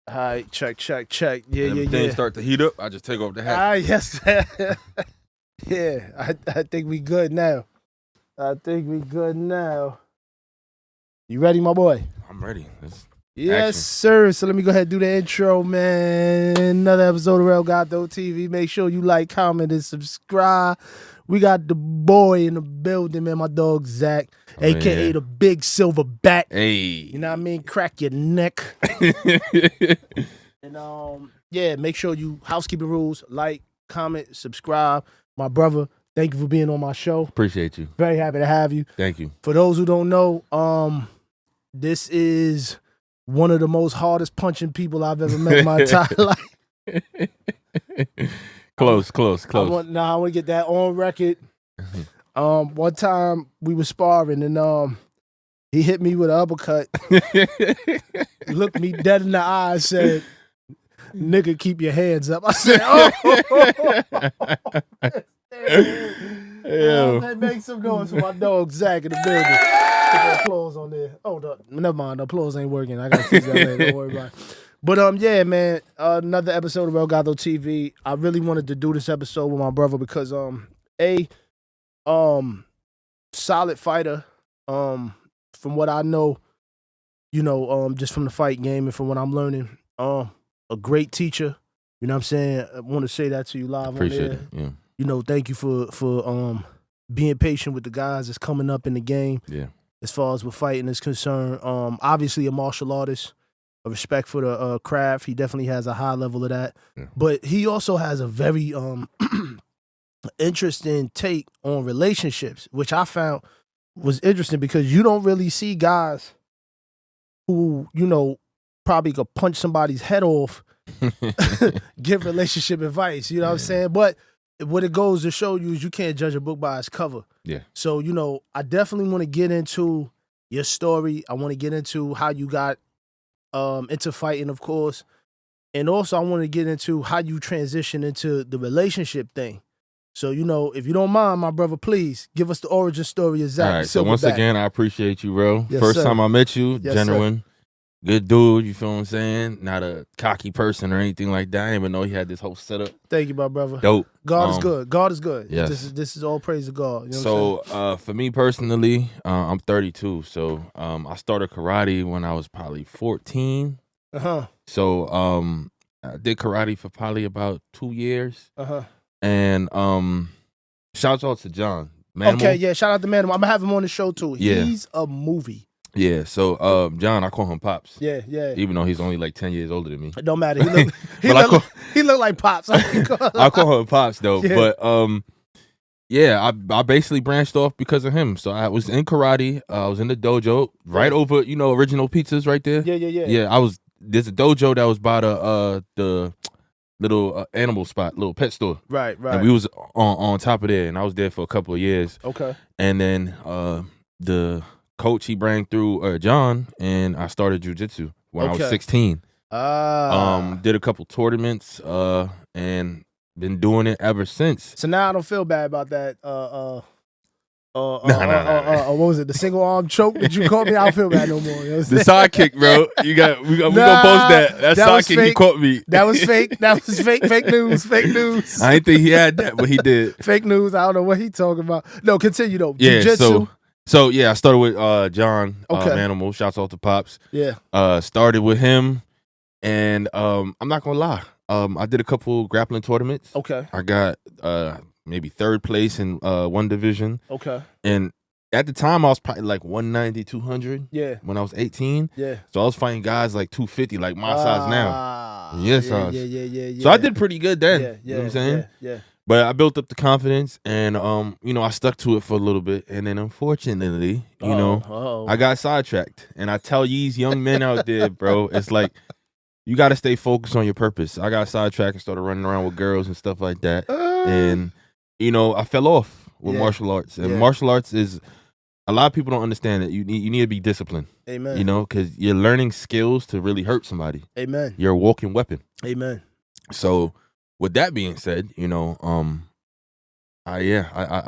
All right, check. Yeah. Everything start to heat up. I just take off the hat. Yes. Yeah, I think we good now. You ready, my boy? I'm ready. Yes, action. sir. So let me go ahead and do the intro, man. Another episode of Rell Gato TV. Make sure you like, comment, and subscribe. We got the boy in the building, man. My dog Zack, aka the big silverback. Hey, you know what I mean? Crack your neck. And yeah, make sure you housekeeping rules, like, comment, subscribe. My brother, thank you for being on my show. Appreciate you. Very happy to have you. Thank you. For those who don't know, this is one of the most hardest punching people I've ever met in my entire life. Close. I want to get that on record. One time we were sparring and he hit me with an uppercut. He looked me dead in the eye and said, "Nigga, keep your hands up." I said, That makes some noise for my dog Zack in the building. Put the applause on there. Oh, never mind. The applause ain't working. I got to fix that later. Don't worry about it. But yeah, man, another episode of Rell Gato TV. I really wanted to do this episode with my brother because solid fighter. From what I know, just from the fight game and from what I'm learning, a great teacher. You know what I'm saying? I want to say that to you live Appreciate on there. it. Yeah. Thank you for being patient with the guys that's coming up in the game. Yeah. As far as with fighting is concerned, obviously a martial artist, a respect for the craft. He definitely has a high level of that. Yeah. But he also has a very interesting take on relationships, which I found was interesting because you don't really see guys who, probably could punch somebody's head off, give relationship advice, you know what I'm saying? But what it goes to show you is you can't judge a book by its cover. Yeah. So, I definitely want to get into your story. I want to get into how you got into fighting, of course. And also I want to get into how you transition into the relationship thing. So, if you don't mind, my brother, please give us the origin story of Zack. All right. So once again, I appreciate you, Rell. First time I met you, Yes, genuine, good dude. You feel what I'm saying? Not a cocky person or anything like that. I didn't even know he had this whole setup. Thank you, my brother. Dope. God is good. God is good. Yes. This is all praise to God. You know so what I'm for me personally, I'm 32. So I started karate when I was probably 14. So I did karate for probably about 2 years. And shout out to John. Manimal. Okay, yeah, shout out to Manimal. I'm gonna have him on the show too. Yeah. He's a movie. Yeah, so John, I call him Pops. Yeah. Even though he's only like 10 years older than me. It don't matter. He look like Pops. I call him Pops though. Yeah. But yeah, I basically branched off because of him. So I was in karate. I was in the dojo right over, Original Pizzas right there. Yeah. Yeah, there's a dojo that was by the little animal spot, little pet store. Right. And we was on top of there, and I was there for a couple of years. Okay. And then the coach, he brought through John, and I started jiu-jitsu when I was 16. Did a couple tournaments, and been doing it ever since. So now I don't feel bad about that. Nah. What was it? The single arm choke that you caught me? I don't feel bad no more. The sidekick, bro. We gonna post that. That sidekick he caught me. That was fake. That was fake. Fake news. Fake news. I didn't think he had that, but he did. Fake news. I don't know what he talking about. No, continue though. Yeah. Jiu-jitsu. So yeah, I started with John. Okay. Manimal. Shouts out to Pops. Yeah. Started with him, and I'm not gonna lie. I did a couple grappling tournaments. Okay. I got maybe third place in one division. Okay. And at the time, I was probably like 190, 200. Yeah. When I was 18. Yeah. So I was fighting guys like 250, like my size now. Yeah. So I did pretty good then. Yeah. You know what I'm saying? Yeah. But I built up the confidence, and I stuck to it for a little bit, and then unfortunately, I got sidetracked. And I tell these young men out there, bro, it's like you got to stay focused on your purpose. I got sidetracked and started running around with girls and stuff like that, and I fell off with martial arts. And martial arts is, a lot of people don't understand that you need to be disciplined. Amen. Because you're learning skills to really hurt somebody. Amen. You're a walking weapon. Amen. So with that being said, I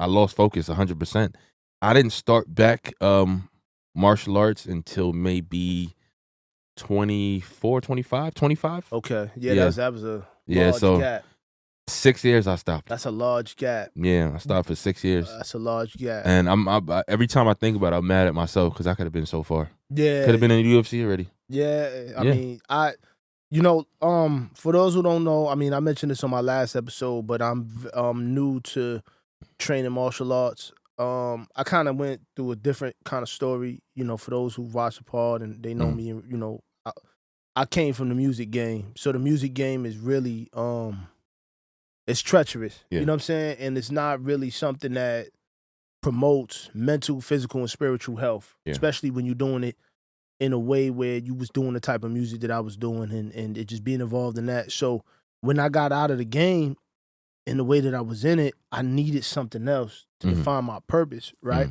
lost focus 100%. I didn't start back martial arts until maybe 24, 25, 25. Okay. Yeah, that was a large gap. 6 years I stopped. That's a large gap. Yeah, I stopped for 6 years. That's a large gap. And every time I think about it, I'm mad at myself because I could have been so far. Yeah. Could have been in the UFC already. Yeah. I mean, for those who don't know, I mean, I mentioned this on my last episode, but I'm new to training martial arts. I kind of went through a different kind of story, for those who watch the pod and they know me, I came from the music game. So the music game is really, it's treacherous. Yeah. You know what I'm saying? And it's not really something that promotes mental, physical, and spiritual health, especially when you're doing it in a way where you was doing the type of music that I was doing and it just being involved in that. So when I got out of the game in the way that I was in it, I needed something else to define my purpose, right?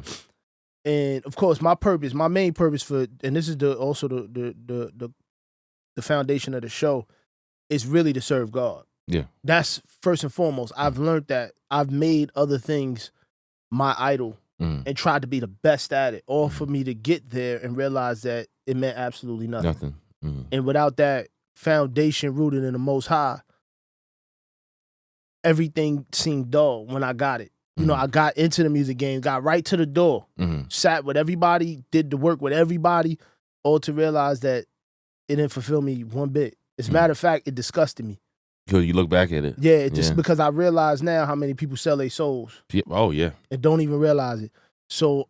And of course, my main purpose and this is also the foundation of the show, is really to serve God. Yeah. That's first and foremost. I've learned that I've made other things my idol and tried to be the best at it, all for me to get there and realize that it meant absolutely nothing. And without that foundation rooted in the Most High, everything seemed dull when I got it. I got into the music game, got right to the door, sat with everybody, did the work with everybody, all to realize that it didn't fulfill me one bit. As a matter of fact, it disgusted me. Because you look back at it. Yeah, just because I realize now how many people sell their souls. Oh, yeah. And don't even realize it. So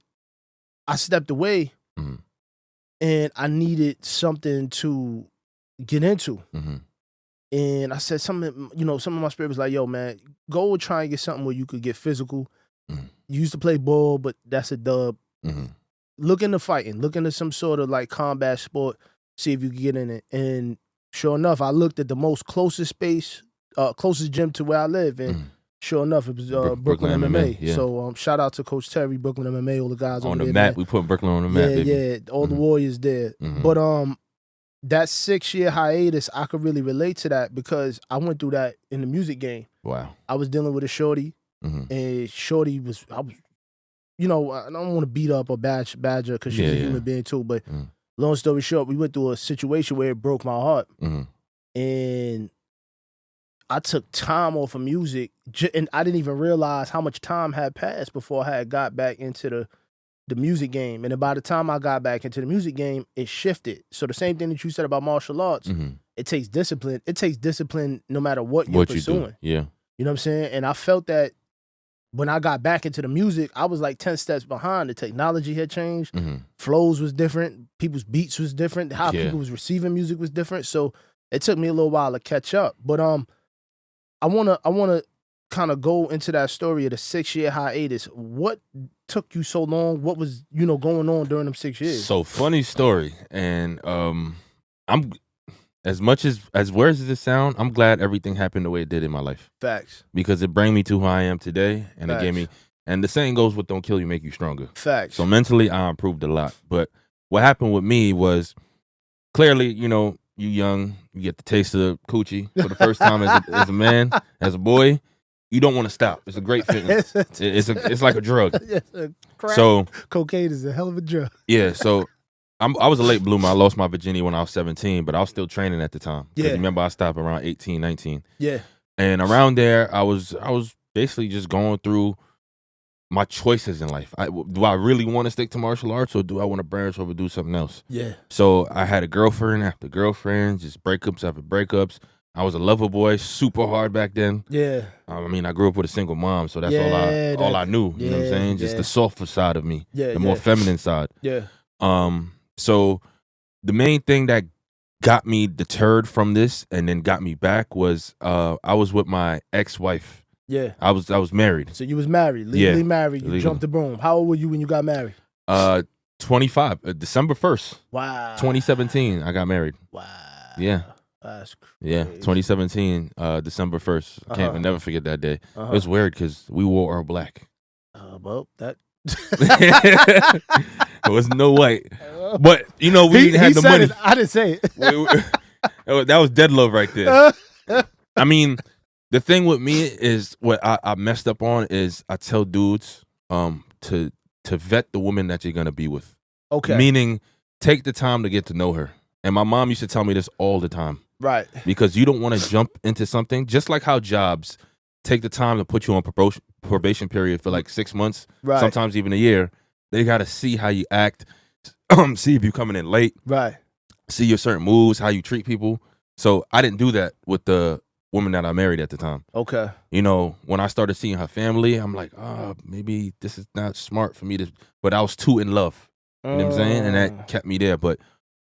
I stepped away and I needed something to get into. And I said some of my spirit was like, yo, man, go try and get something where you could get physical. You used to play ball, but that's a dub. Look into fighting. Look into some sort of like combat sport. See if you can get in it. And sure enough, I looked at the closest gym to where I live. And sure enough, it was Brooklyn MMA. Yeah. So shout out to Coach Terry, Brooklyn MMA, all the guys on over the there, map. man. We put Brooklyn on the map, baby. Yeah, all the warriors there. But that 6-year hiatus, I could really relate to that because I went through that in the music game. Wow. I was dealing with a shorty, and shorty I don't want to beat up or badger because she's a human being too, but long story short, we went through a situation where it broke my heart. And I took time off of music, and I didn't even realize how much time had passed before I had got back into the music game. And by the time I got back into the music game, it shifted. So the same thing that you said about martial arts, it takes discipline. It takes discipline no matter what you're pursuing. Yeah. You know what I'm saying? And I felt that when I got back into the music, I was like 10 steps behind. The technology had changed. Flows was different. People's beats was different. How people was receiving music was different. So it took me a little while to catch up. But I wanna kind of go into that story of the 6-year hiatus. What took you so long? What was going on during them 6 years? So funny story, and I'm as much as weird as this sound, I'm glad everything happened the way it did in my life. Facts. Because it brought me to who I am today, and Facts. It gave me. And the saying goes, "What don't kill you make you stronger." Facts. So mentally, I improved a lot. But what happened with me was clearly, you young, you get the taste of coochie for the first time as a man, as a boy. You don't want to stop. It's a great feeling. It's like a drug. So cocaine is a hell of a drug. Yeah. So I was a late bloomer. I lost my virginity when I was 17, but I was still training at the time. Yeah. Remember, I stopped around 18, 19. Yeah. And around there, I was basically just going through my choices in life. Do I really want to stick to martial arts, or do I want to branch over do something else? Yeah. So I had a girlfriend after girlfriend, just breakups after breakups. I was a lover boy, super hard back then. Yeah. I grew up with a single mom, so that's all I knew. You know what I'm saying? Just the softer side of me, the more feminine side. Yeah. So the main thing that got me deterred from this and then got me back was I was with my ex-wife. Yeah. I was married. So you was married, legally married. You jumped the broom. How old were you when you got married? 25, December 1st. Wow. 2017, I got married. Wow. Yeah. That's crazy. Yeah, 2017, December 1st. I can't never forget that day. It was weird because we wore all black. Well, that... There was no white. But, we didn't have the money. I didn't say it. That was dead love right there. I mean, the thing with me is what I messed up on is I tell dudes to vet the woman that you're going to be with. Okay. Meaning, take the time to get to know her. And my mom used to tell me this all the time. Right. Because you don't want to jump into something, just like how jobs take the time to put you on probation period for like 6 months, right. sometimes even a year. They got to see how you act, see if you're coming in late, right. see your certain moves, how you treat people. So I didn't do that with the woman that I married at the time. Okay. You know, when I started seeing her family, I'm like, maybe this is not smart for me to, but I was too in love. You know what I'm saying? And that kept me there. But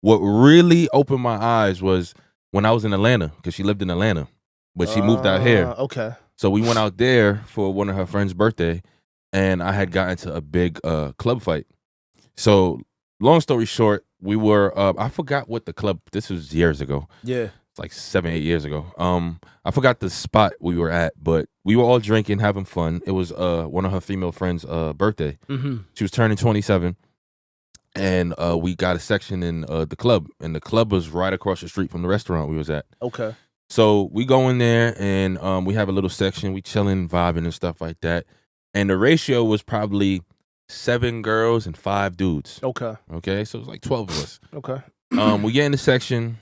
what really opened my eyes was when I was in Atlanta, because she lived in Atlanta, but she moved out here. Okay. So we went out there for one of her friend's birthday, and I had gotten into a big club fight. So long story short, we were, I forgot what the club, this was years ago. Yeah. It's like 7-8 years ago. I forgot the spot we were at, but we were all drinking, having fun. It was one of her female friends' birthday. Mm-hmm. She was turning 27. And we got a section in the club, and the club was right across the street from the restaurant we was at. Okay. So we go in there, and we have a little section. We chilling, vibing, and stuff like that. And the ratio was probably 7 girls and 5 dudes. Okay. Okay, so it was like 12 of us. Okay. We get in the section.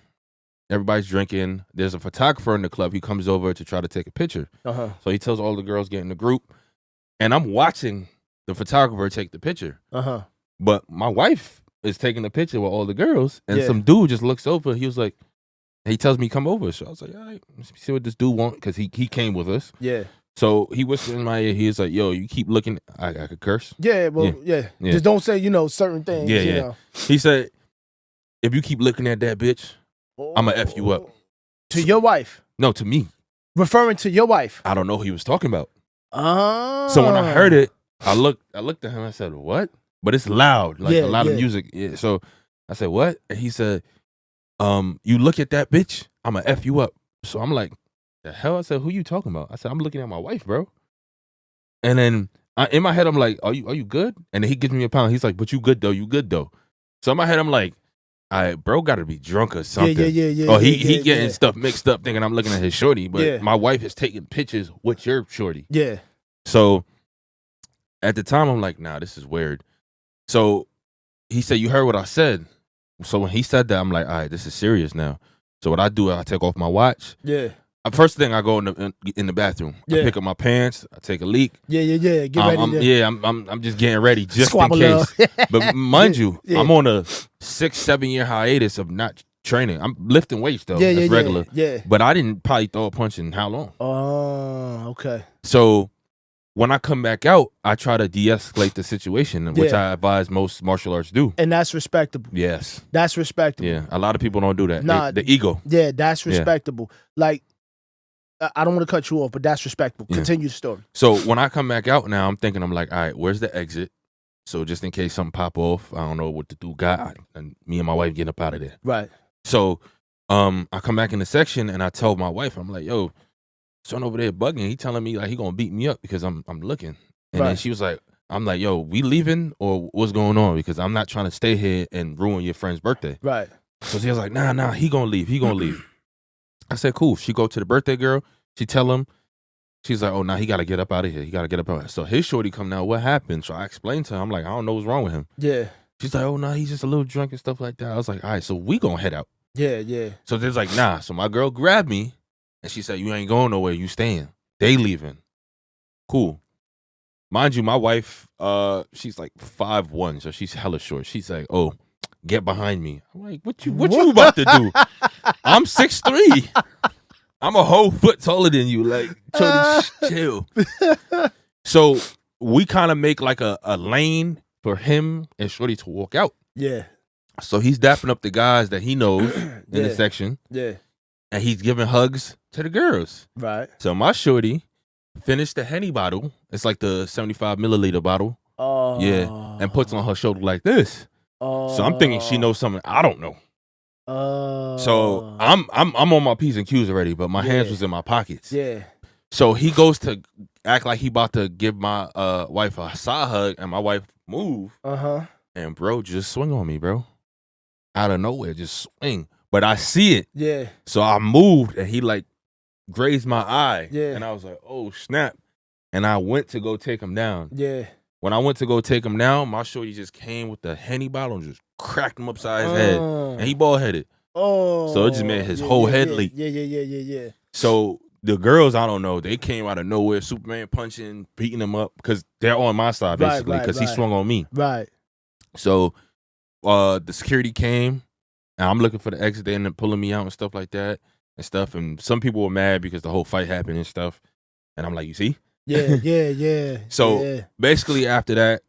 Everybody's drinking. There's a photographer in the club. He comes over to try to take a picture. Uh-huh. So he tells all the girls get in the group, and I'm watching the photographer take the picture. Uh-huh. But my wife is taking a picture with all the girls, and some dude just looks over. He was like, he tells me come over. So I was like, all right, let's see what this dude want, because he came with us. Yeah. So he whispered in my ear. He was like, yo, you keep looking. I could curse. Yeah, well, yeah. Just don't say, certain things. Yeah, you yeah. know. He said, if you keep looking at that bitch, I'm going to F you up. To your wife? No, to me. Referring to your wife? I don't know who he was talking about. Oh. So when I heard it, I looked at him. I said, what? But it's loud, like a lot of music. Yeah. So I said, what? And he said, you look at that bitch, I'm going to F you up. So I'm like, the hell? I said, who you talking about? I said, I'm looking at my wife, bro. And then in my head, I'm like, are you good? And then he gives me a pound. He's like, but you good though. You good though. So in my head, I'm like, all right, bro, got to be drunk or something. Yeah. Oh, he getting stuff mixed up, thinking I'm looking at his shorty. But my wife is taking pictures with your shorty. Yeah. So at the time, I'm like, nah, this is weird. So he said, you heard what I said. So when he said that, I'm like, all right, this is serious now. So what I do, I take off my watch. Yeah. First thing, I go in the bathroom. I pick up my pants. I take a leak. Yeah. Get ready. I'm just getting ready just in case. But mind you, I'm on a 6-7 year hiatus of not training. I'm lifting weights though. That's regular. Yeah. But I didn't probably throw a punch in how long? Oh, okay. So when I come back out, I try to de-escalate the situation, which I advise most martial arts do. And that's respectable. Yes. That's respectable. Yeah. A lot of people don't do that. Nah, the ego. Yeah, that's respectable. Like, I don't want to cut you off, but that's respectable. Continue the story. So when I come back out now, I'm like, all right, where's the exit? So just in case something pop off, I don't know what the dude got, and me and my wife getting up out of there. Right. So I come back in the section, and I tell my wife, I'm like, yo, son over there bugging. He telling me like he gonna beat me up because I'm looking. And then she was like, I'm like, yo, we leaving or what's going on? Because I'm not trying to stay here and ruin your friend's birthday. Right. So she was like, nah, he gonna leave. I said, cool. She go to the birthday girl. She tell him. She's like, oh, nah, he got to get up out of here. He got to get up out of here. So his shorty come now. What happened? So I explained to her. I'm like, I don't know what's wrong with him. Yeah. She's like, oh, nah, he's just a little drunk and stuff like that. I was like, all right, so we going to head out. Yeah. So there's like, nah. So my girl grabbed me, and she said, you ain't going nowhere. You staying. They leaving. Cool. Mind you, my wife, she's like 5'1", so she's hella short. She's like, oh, get behind me. I'm like, what you about to do? I'm 6'3". I'm a whole foot taller than you. Like, chill. So we kind of make like a lane for him and Shorty to walk out. Yeah. So he's dapping up the guys that he knows in the section. Yeah. And he's giving hugs to the girls. Right. So my Shorty finished the Henny bottle. It's like the 75 milliliter bottle. Oh. Yeah. And puts on her shoulder like this. Oh. So I'm thinking she knows something I don't know. So I'm on my P's and Q's already, but my hands was in my pockets. Yeah. So he goes to act like he about to give my wife a side hug, and my wife move. And bro just swing on me, bro. Out of nowhere, just swing. But I see it. Yeah. So I moved, and he like grazed my eye. Yeah. And I was like, oh snap. And I went to go take him down. Yeah. when I went to go take him down, my shorty just came with the Henny bottle and just cracked him upside his head. And he bald headed. Oh. So it just made his whole head leak. Yeah. So the girls, I don't know, they came out of nowhere, Superman punching, beating him up, because they're on my side, basically, because he swung on me. Right. So the security came, and I'm looking for the exit. They ended up pulling me out and stuff like that and stuff. And some people were mad because the whole fight happened and stuff. And I'm like, you see? Yeah. So basically after that,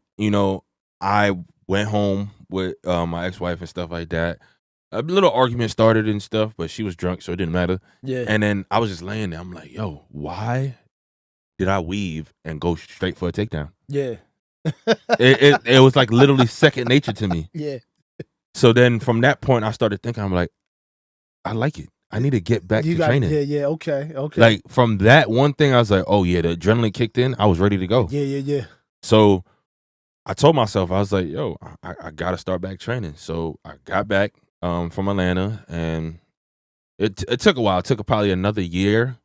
I went home with my ex-wife and stuff like that. A little argument started and stuff, but she was drunk, so it didn't matter. Yeah. And then I was just laying there. I'm like, yo, why did I weave and go straight for a takedown? Yeah. It was like literally second nature to me. Yeah. So then from that point, I started thinking, I'm like, I like it. I need to get back to training. Yeah. Okay. Like from that one thing, I was like, oh yeah, the adrenaline kicked in. I was ready to go. Yeah. So I told myself, I was like, yo, I got to start back training. So I got back from Atlanta, and it took a while. It took probably another year.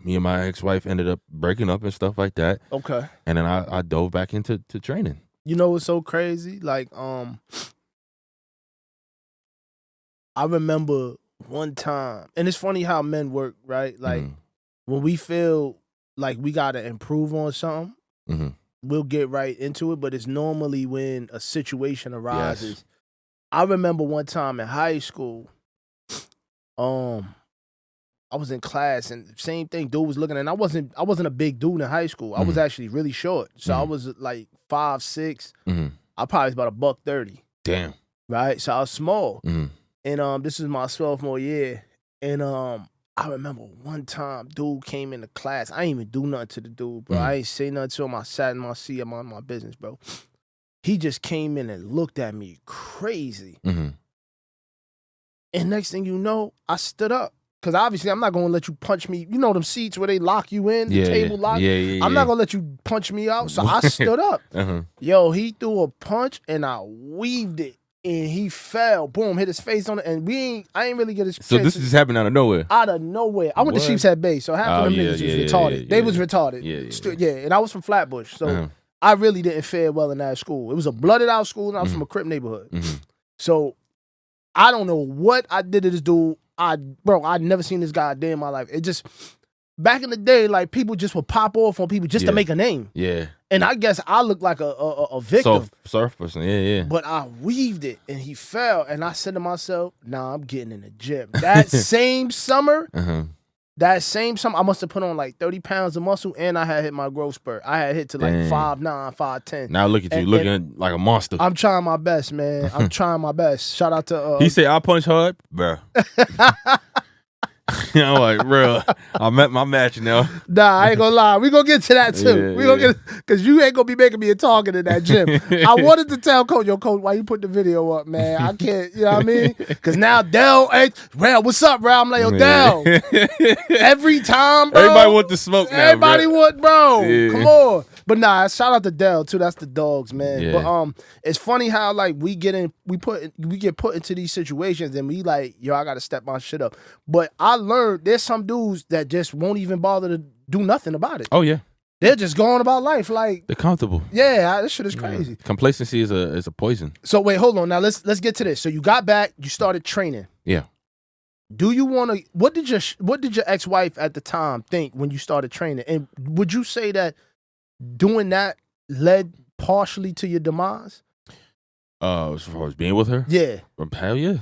Me and my ex-wife ended up breaking up and stuff like that. Okay. And then I dove back into training. You know what's so crazy? Like, I remember one time, and it's funny how men work, right? Like, when we feel like we got to improve on something, we'll get right into it, but it's normally when a situation arises. Yes. I remember one time in high school, I was in class, and same thing, dude was looking, and I wasn't a big dude in high school. I was actually really short. So I was like 5'6". I probably was about $130. Damn. Right? So I was small. And this is my sophomore year. And I remember one time, dude came into class. I ain't even do nothing to the dude, bro. I ain't say nothing to him. I sat in my seat. I'm on my business, bro. He just came in and looked at me crazy. And next thing you know, I stood up. Because obviously, I'm not going to let you punch me. You know them seats where they lock you in, the table lock? Yeah. I'm not going to let you punch me out. So I stood up. Yo, he threw a punch, and I weaved it. And he fell, boom, hit his face on it, and I ain't really get his. So this just happened out of nowhere. Out of nowhere, I went to Sheepshead Bay, so half of them niggas was retarded. They was retarded. And I was from Flatbush, so I really didn't fare well in that school. It was a blooded out school, and I was from a Crip neighborhood. So I don't know what I did to this dude. I'd never seen this guy a day in my life. It just back in the day, like people just would pop off on people just to make a name. Yeah. And I guess I looked like a victim. Surf person, yeah. But I weaved it, and he fell. And I said to myself, nah, I'm getting in the gym. That same summer, I must have put on like 30 pounds of muscle, and I had hit my growth spurt. I had hit to like 5'9", 5'10". Now look at you, looking like a monster. I'm trying my best, man. I'm trying my best. Shout out to... he said, I punch hard? Bruh. I'm like, bro, I'm at my match now. Nah, I ain't gonna lie. We gonna get to that too. We gonna get, because you ain't gonna be making me a target in that gym. I wanted to tell Coach, Coach, why you put the video up, man? I can't, you know what I mean? Because now Dell, hey, Rell, what's up, Rell? I'm like, yo, Dell. Every time, bro. Everybody want the smoke now, everybody want, bro. Yeah. Come on. But nah, shout out to Dell too. That's the dogs, man. Yeah. But it's funny how like we get put into these situations and we like, yo, I gotta step my shit up. But I learned there's some dudes that just won't even bother to do nothing about it. Oh yeah. They're just going about life like they're comfortable. Yeah, this shit is crazy. Complacency is a poison. So wait, hold on. Now let's get to this. So you got back, you started training. Yeah. Do you want to? What did your ex-wife at the time think when you started training? And would you say that doing that led partially to your demise? As far as being with her? Yeah. Hell yeah.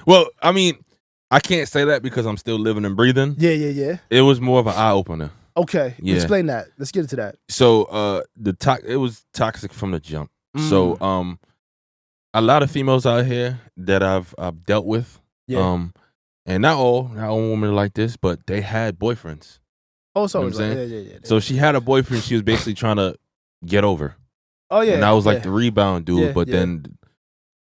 Well, I mean, I can't say that because I'm still living and breathing. Yeah. It was more of an eye opener. Okay. Yeah. Explain that. Let's get into that. So it was toxic from the jump. So a lot of females out here that I've dealt with. Yeah. And not all women are like this, but they had boyfriends. Oh, so you know what I'm saying? Yeah. So she had a boyfriend she was basically trying to get over. Oh yeah. And I was like the rebound dude, but then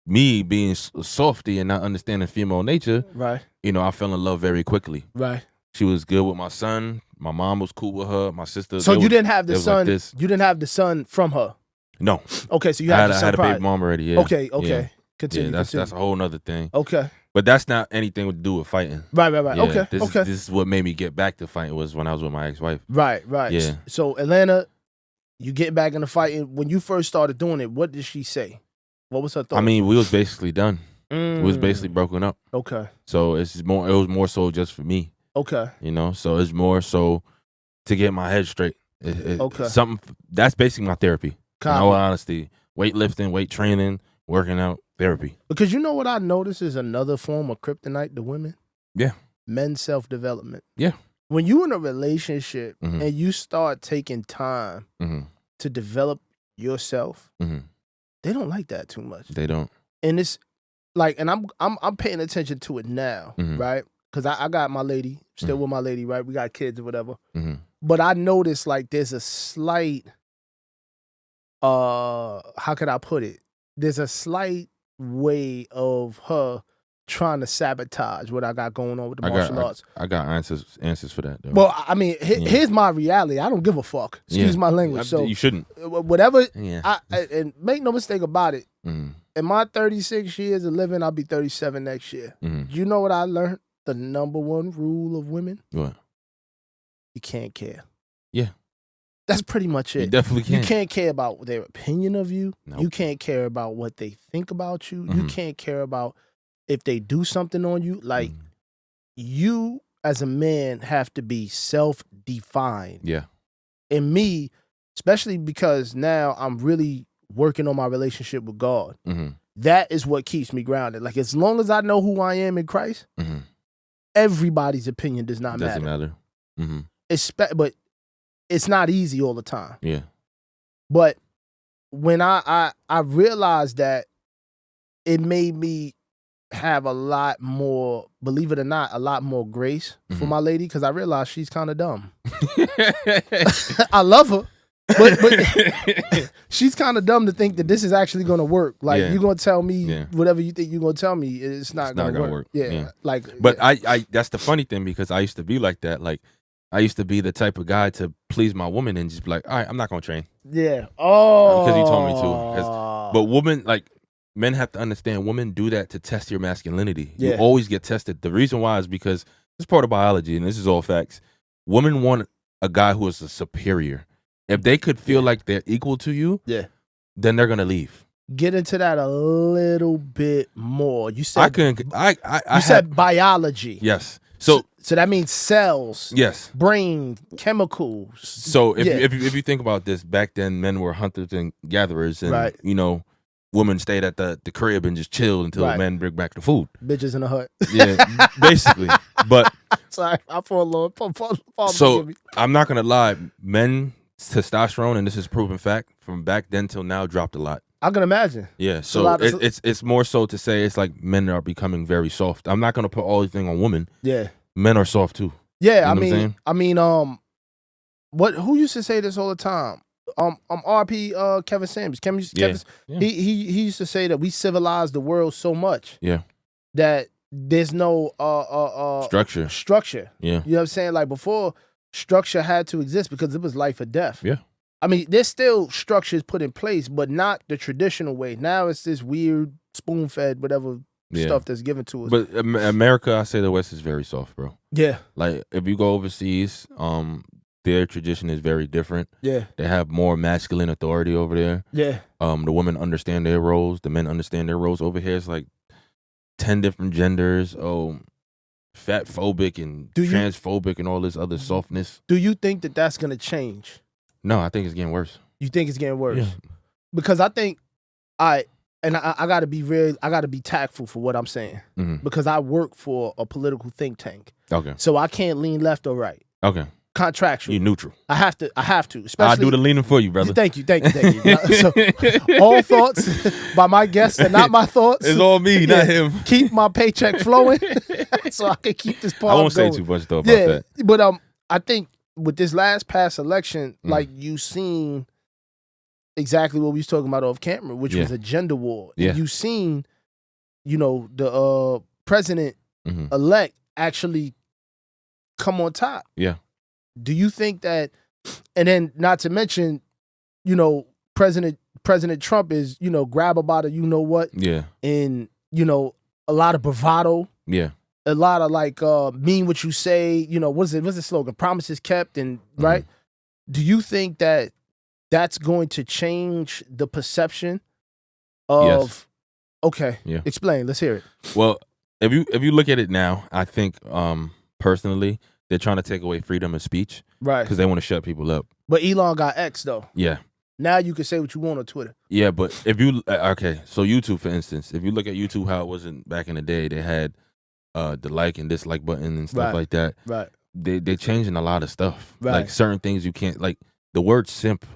me being a softy and not understanding female nature, right? You know, I fell in love very quickly. Right. She was good with my son. My mom was cool with her. My sister. So you didn't have the son. Like you didn't have the son from her. No. Okay, so you had the son. I had a baby mom already. Yeah. Okay. Yeah. Continue. Yeah, that's a whole nother thing. Okay. But that's not anything to do with fighting. Right. Yeah, This is what made me get back to fighting was when I was with my ex-wife. Right. Yeah. So Atlanta, You get back in the fight. And when you first started doing it, what did she say? What was her thought? I mean, we was basically done. We was basically broken up. Okay. So it was more so just for me. Okay. You know, so it's more so to get my head straight. Okay. Something that's basically my therapy. Copy. In all honesty, weightlifting, weight training, working out, therapy. Because you know what I notice is another form of kryptonite to women? Yeah. Men's self-development. Yeah. When you're in a relationship and you start taking time to develop yourself, they don't like that too much. They don't. And it's like, and I'm paying attention to it now, right? Because I got my lady, still with my lady, right? We got kids or whatever. But I noticed like there's a slight, how could I put it? There's a slight way of her trying to sabotage what I got going on with the martial arts. I got answers for that, though. Well, I mean, here's my reality. I don't give a fuck. Excuse my language. So you shouldn't. Whatever. Yeah. And make no mistake about it. In my 36 years of living, I'll be 37 next year. You know what I learned? The number one rule of women? What? You can't care. Yeah. That's pretty much it. You definitely can't. You can't care about their opinion of you. Nope. You can't care about what they think about you. You can't care about if they do something on you. Like, you as a man have to be self-defined. Yeah. And me, especially because now I'm really working on my relationship with God. That is what keeps me grounded. Like, as long as I know who I am in Christ, everybody's opinion does not matter. Doesn't matter. But it's not easy all the time. Yeah. But when I realized that, it made me have a lot more, believe it or not, a lot more grace for my lady, because I realized she's kind of dumb. I love her, but she's kind of dumb to think that this is actually going to work. Like, you're going to tell me whatever you think you're going to tell me, it's not going to work. Yeah. Like, but I that's the funny thing, because I used to be like that. Like, I used to be the type of guy to please my woman and just be like, all right, I'm not going to train. Yeah. Oh. Because he told me to. But women, like, men have to understand, women do that to test your masculinity. Yeah. You always get tested. The reason why is because it's part of biology, and this is all facts. Women want a guy who is a superior. If they could feel like they're equal to you, then they're gonna leave. Get into that a little bit more. You said I said biology. Yes. So that means cells. Yes. Brain, chemicals. So if you think about this, back then men were hunters and gatherers, and you know, women stayed at the crib and just chilled until men bring back the food. Bitches in the hut. Yeah, basically. But sorry, I fall a little. So I'm not gonna lie, men testosterone, and this is proven fact, from back then till now dropped a lot. I can imagine. Yeah, so it's more so to say it's like men are becoming very soft. I'm not gonna put all everything on women. Yeah, men are soft too. Yeah, you know I mean, who used to say this all the time? RP Kevin Samuels. He used to say that we civilized the world so much. Yeah, that there's no structure. Yeah, you know what I'm saying? Like, before, structure had to exist because it was life or death. Yeah. I mean, there's still structures put in place, but not the traditional way. Now it's this weird spoon-fed whatever stuff that's given to us. But America, I say the West is very soft, bro. Yeah. Like, if you go overseas, their tradition is very different. Yeah. They have more masculine authority over there. Yeah. The women understand their roles. The men understand their roles. Over here, it's like 10 different genders. Fat phobic and transphobic and all this other softness. Do you think that that's going to change? No, I think it's getting worse. You think it's getting worse? Yeah. Because I think I gotta be real. I gotta be tactful for what I'm saying, because I work for a political think tank. Okay. So I can't lean left or right. Okay. Contractual. You're neutral. I have to. Especially, I'll do the leaning for you, brother. Thank you. So, all thoughts by my guests and not my thoughts. It's all me, not him. Keep my paycheck flowing, so I can keep this pod I won't going. say too much though about that. But I think with this past election, like, you seen exactly what we was talking about off camera, which was a gender war. Yeah. And you seen, the president elect actually come on top. Yeah. Do you think that, and then not to mention, President Trump is, grab about it, what? Yeah. And, a lot of bravado. Yeah. A lot of like mean what you say, what's the slogan? Promises kept, and right? Do you think that that's going to change the perception of. Yes. Okay, yeah. Explain. Let's hear it. Well, if you look at it now, I think personally they're trying to take away freedom of speech, right? Because they want to shut people up. But Elon got X though. Yeah. Now you can say what you want on Twitter. Yeah, but if you so YouTube for instance, if you look at YouTube how it wasn't back in the day, they had the like and dislike button and stuff like that. Right. They changing a lot of stuff. Right. Like certain things you can't, like the word simp.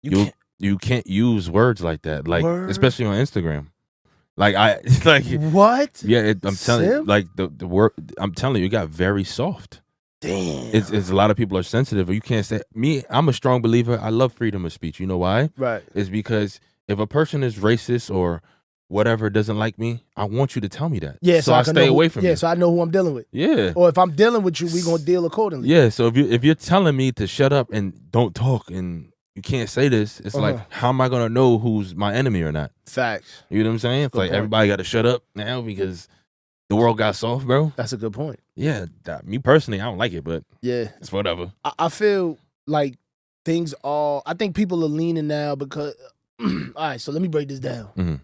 You can't use words like that, like especially on Instagram. Like what? Yeah, I'm telling you, like the word. I'm telling you, it got very soft. Damn. It's a lot of people are sensitive. You can't say me. I'm a strong believer. I love freedom of speech. You know why? Right. It's because if a person is racist or whatever doesn't like me, I want you to tell me that. Yeah, so I stay away from you. Yeah, so I know who I'm dealing with. Yeah. Or if I'm dealing with you, we gonna deal accordingly. Yeah. So if you're telling me to shut up and don't talk and you can't say this, it's like, how am I gonna know who's my enemy or not? Facts. You know what I'm saying? It's Good like point. everybody got to shut up now because the world got soft, bro. That's a good point. Yeah. Me personally, I don't like it, but yeah, it's whatever. I feel like things are. I think people are leaning now because. All right, so let me break this down. Mm-hmm.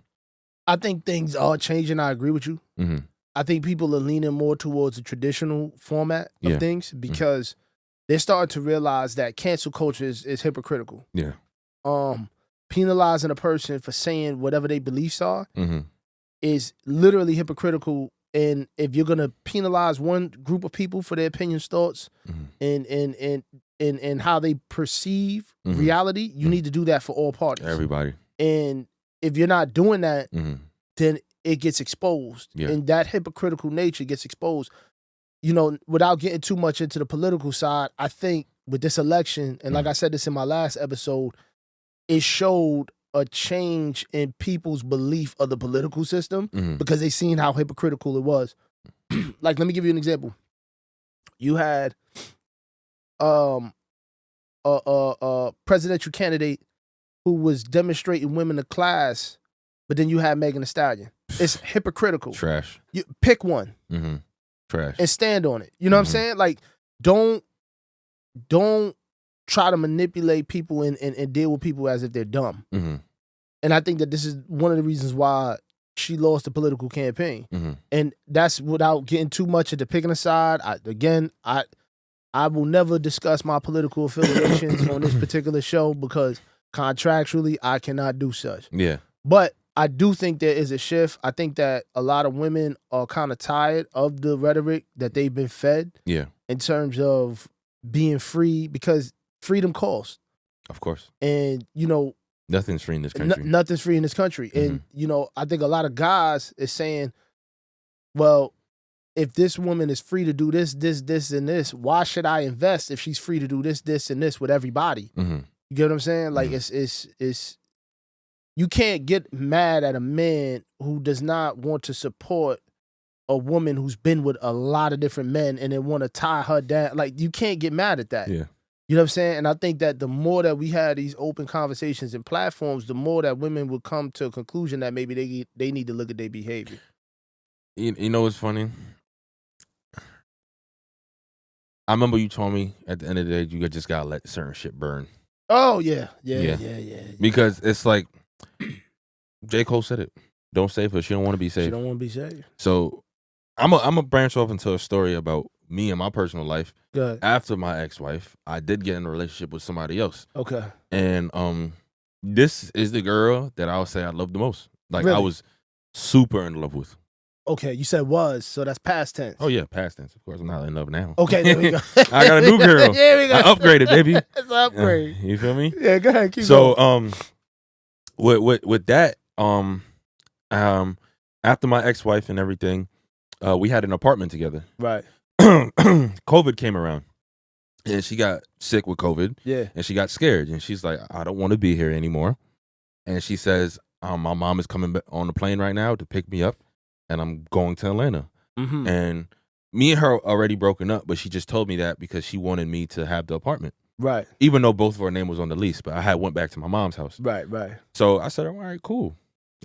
I think things are changing. I agree with you. Mm-hmm. I think people are leaning more towards the traditional format of things because they're starting to realize that cancel culture is hypocritical. Yeah. Penalizing a person for saying whatever their beliefs are Mm-hmm. is literally hypocritical. And if you're gonna penalize one group of people for their opinions, thoughts, and how they perceive reality, you need to do that for all parties. Everybody. And if you're not doing that, then it gets exposed. Yeah. And that hypocritical nature gets exposed. You know, without getting too much into the political side, I think with this election, and like I said this in my last episode, it showed a change in people's belief of the political system because they seen how hypocritical it was. Like, let me give you an example. You had a presidential candidate who was demonstrating women of class, but then you had Megan Thee Stallion. It's hypocritical. Trash. You pick one. Trash. And stand on it. You know what I'm saying? Like, don't try to manipulate people and deal with people as if they're dumb. And I think that this is one of the reasons why she lost the political campaign. And that's without getting too much into picking a side. I will never discuss my political affiliations on this particular show because contractually I cannot do such. Yeah. But I do think there is a shift. I think that a lot of women are kind of tired of the rhetoric that they've been fed. Yeah. In terms of being free, because freedom costs. Of course. And, you know, nothing's free in this country. Nothing's free in this country. And, you know, I think a lot of guys is saying, well, if this woman is free to do this, and this, why should I invest if she's free to do this, and this with everybody? You get what I'm saying? Like, it's you can't get mad at a man who does not want to support a woman who's been with a lot of different men and then want to tie her down. Like, you can't get mad at that. Yeah. You know what I'm saying? And I think that the more that we had these open conversations and platforms, the more that women would come to a conclusion that maybe they need to look at their behavior. You know what's funny? I remember you told me at the end of the day, you just gotta let certain shit burn. Oh, yeah. Because it's like, J. Cole said it. Don't save her. She don't want to be saved. She don't want to be saved. So I'm a branch off into a story about me and my personal life. Good. After my ex-wife, I did get in a relationship with somebody else. Okay. And this is the girl that I'll say I love the most. Like, really? I was super in love with. Okay, you said was, so that's past tense. Oh yeah, past tense. Of course, I'm not in love now. Okay, there we go. I got a new girl. Yeah, we go. I upgraded, baby. It's an upgrade. You feel me? Yeah, go ahead. Keep going. With that, after my ex-wife and everything, we had an apartment together. Right. COVID came around, and she got sick with COVID. Yeah. And she got scared, and she's like, I don't want to be here anymore. And she says, my mom is coming on the plane right now to pick me up, and I'm going to Atlanta. And me and her already broken up, but she just told me that because she wanted me to have the apartment. Right. Even though both of our name was on the lease, but I went back to my mom's house. Right. So I said, all right, cool.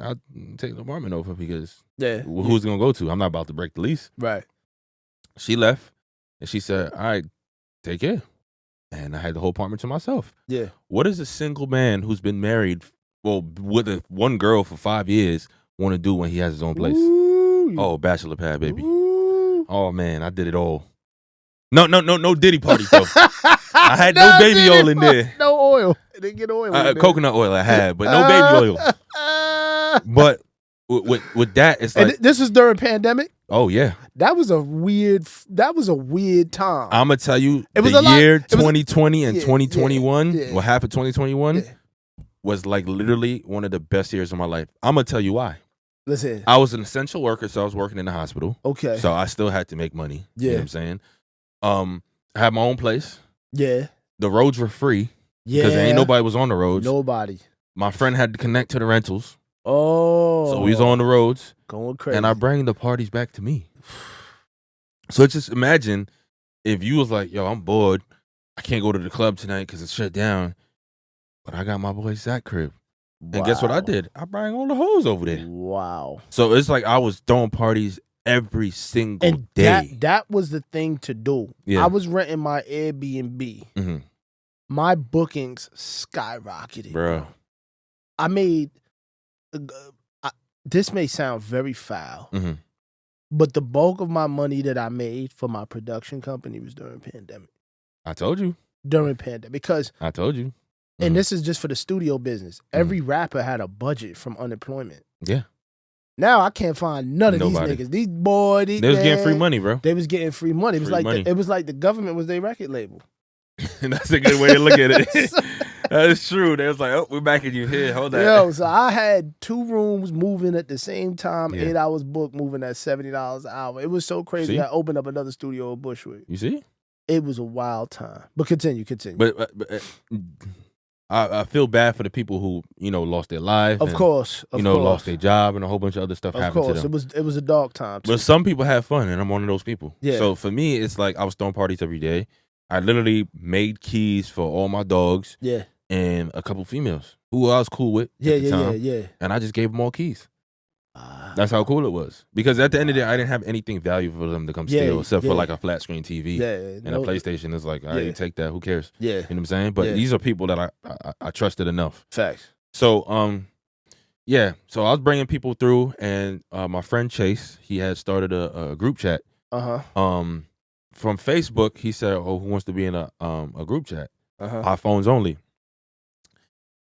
I'll take the apartment over because yeah, who's it going to go to? I'm not about to break the lease. Right. She left, and she said, all right, take care. and I had the whole apartment to myself. Yeah. What does a single man who's been married, with one girl for 5 years, want to do when he has his own place? Ooh. Oh, bachelor pad, baby. Ooh. Oh man, I did it all. No Diddy parties though. I had no baby oil in there. No oil. I didn't get oil. Coconut oil I had, but no baby oil. But with that, it's like, this was during pandemic. Oh yeah, that was a weird time. I'm gonna tell you, year 2020 and 2021, what happened 2021 was like literally one of the best years of my life. I'm gonna tell you why. Listen, I was an essential worker, so I was working in the hospital. Okay, so I still had to make money. Yeah, you know what I'm saying. I had my own place. Yeah, the roads were free. Yeah, because ain't nobody was on the roads. Nobody. My friend had to connect to the rentals. Oh, so we was on the roads, going crazy, and I bring the parties back to me. So just imagine if you was like, "Yo, I'm bored. I can't go to the club tonight because it's shut down." But I got my boy Zack crib. Wow. And guess what I did? I bring all the hoes over there. Wow. So it's like I was throwing parties every single day. That was the thing to do. Yeah. I was renting my Airbnb. Mm-hmm. My bookings skyrocketed. Bro. I made, this may sound very foul, but the bulk of my money that I made for my production company was during pandemic. I told you. During pandemic. Because I told you. And this is just for the studio business. Every rapper had a budget from unemployment. Yeah. Now I can't find none of these niggas. These boys, they was getting free money, bro. They was getting free money. It was like the government was their record label. That's a good way to look at it. That is true. They was like, "Oh, we're back at you here. Hold that." Yo, so I had 2 rooms moving at the same time. 8 hours booked, moving at $70 an hour. It was so crazy. I opened up another studio in Bushwick. You see? It was a wild time. But continue. But I feel bad for the people who, lost their lives. Of course. Lost their job and a whole bunch of other stuff happened to them. It was a dark time too. But some people have fun, and I'm one of those people. Yeah. So for me, it's like I was throwing parties every day. I literally made keys for all my dogs. Yeah. And a couple females who I was cool with at the time. Yeah. And I just gave them all keys. That's how cool it was. Because at the end of the day, I didn't have anything valuable for them to come steal, except for like a flat screen TV and a PlayStation. It's like, I didn't take that. Who cares? Yeah. You know what I'm saying? But these are people that I trusted enough. Facts. So, So I was bringing people through, and my friend Chase, he had started a group chat. From Facebook, he said, "Oh, who wants to be in a group chat? iPhones only."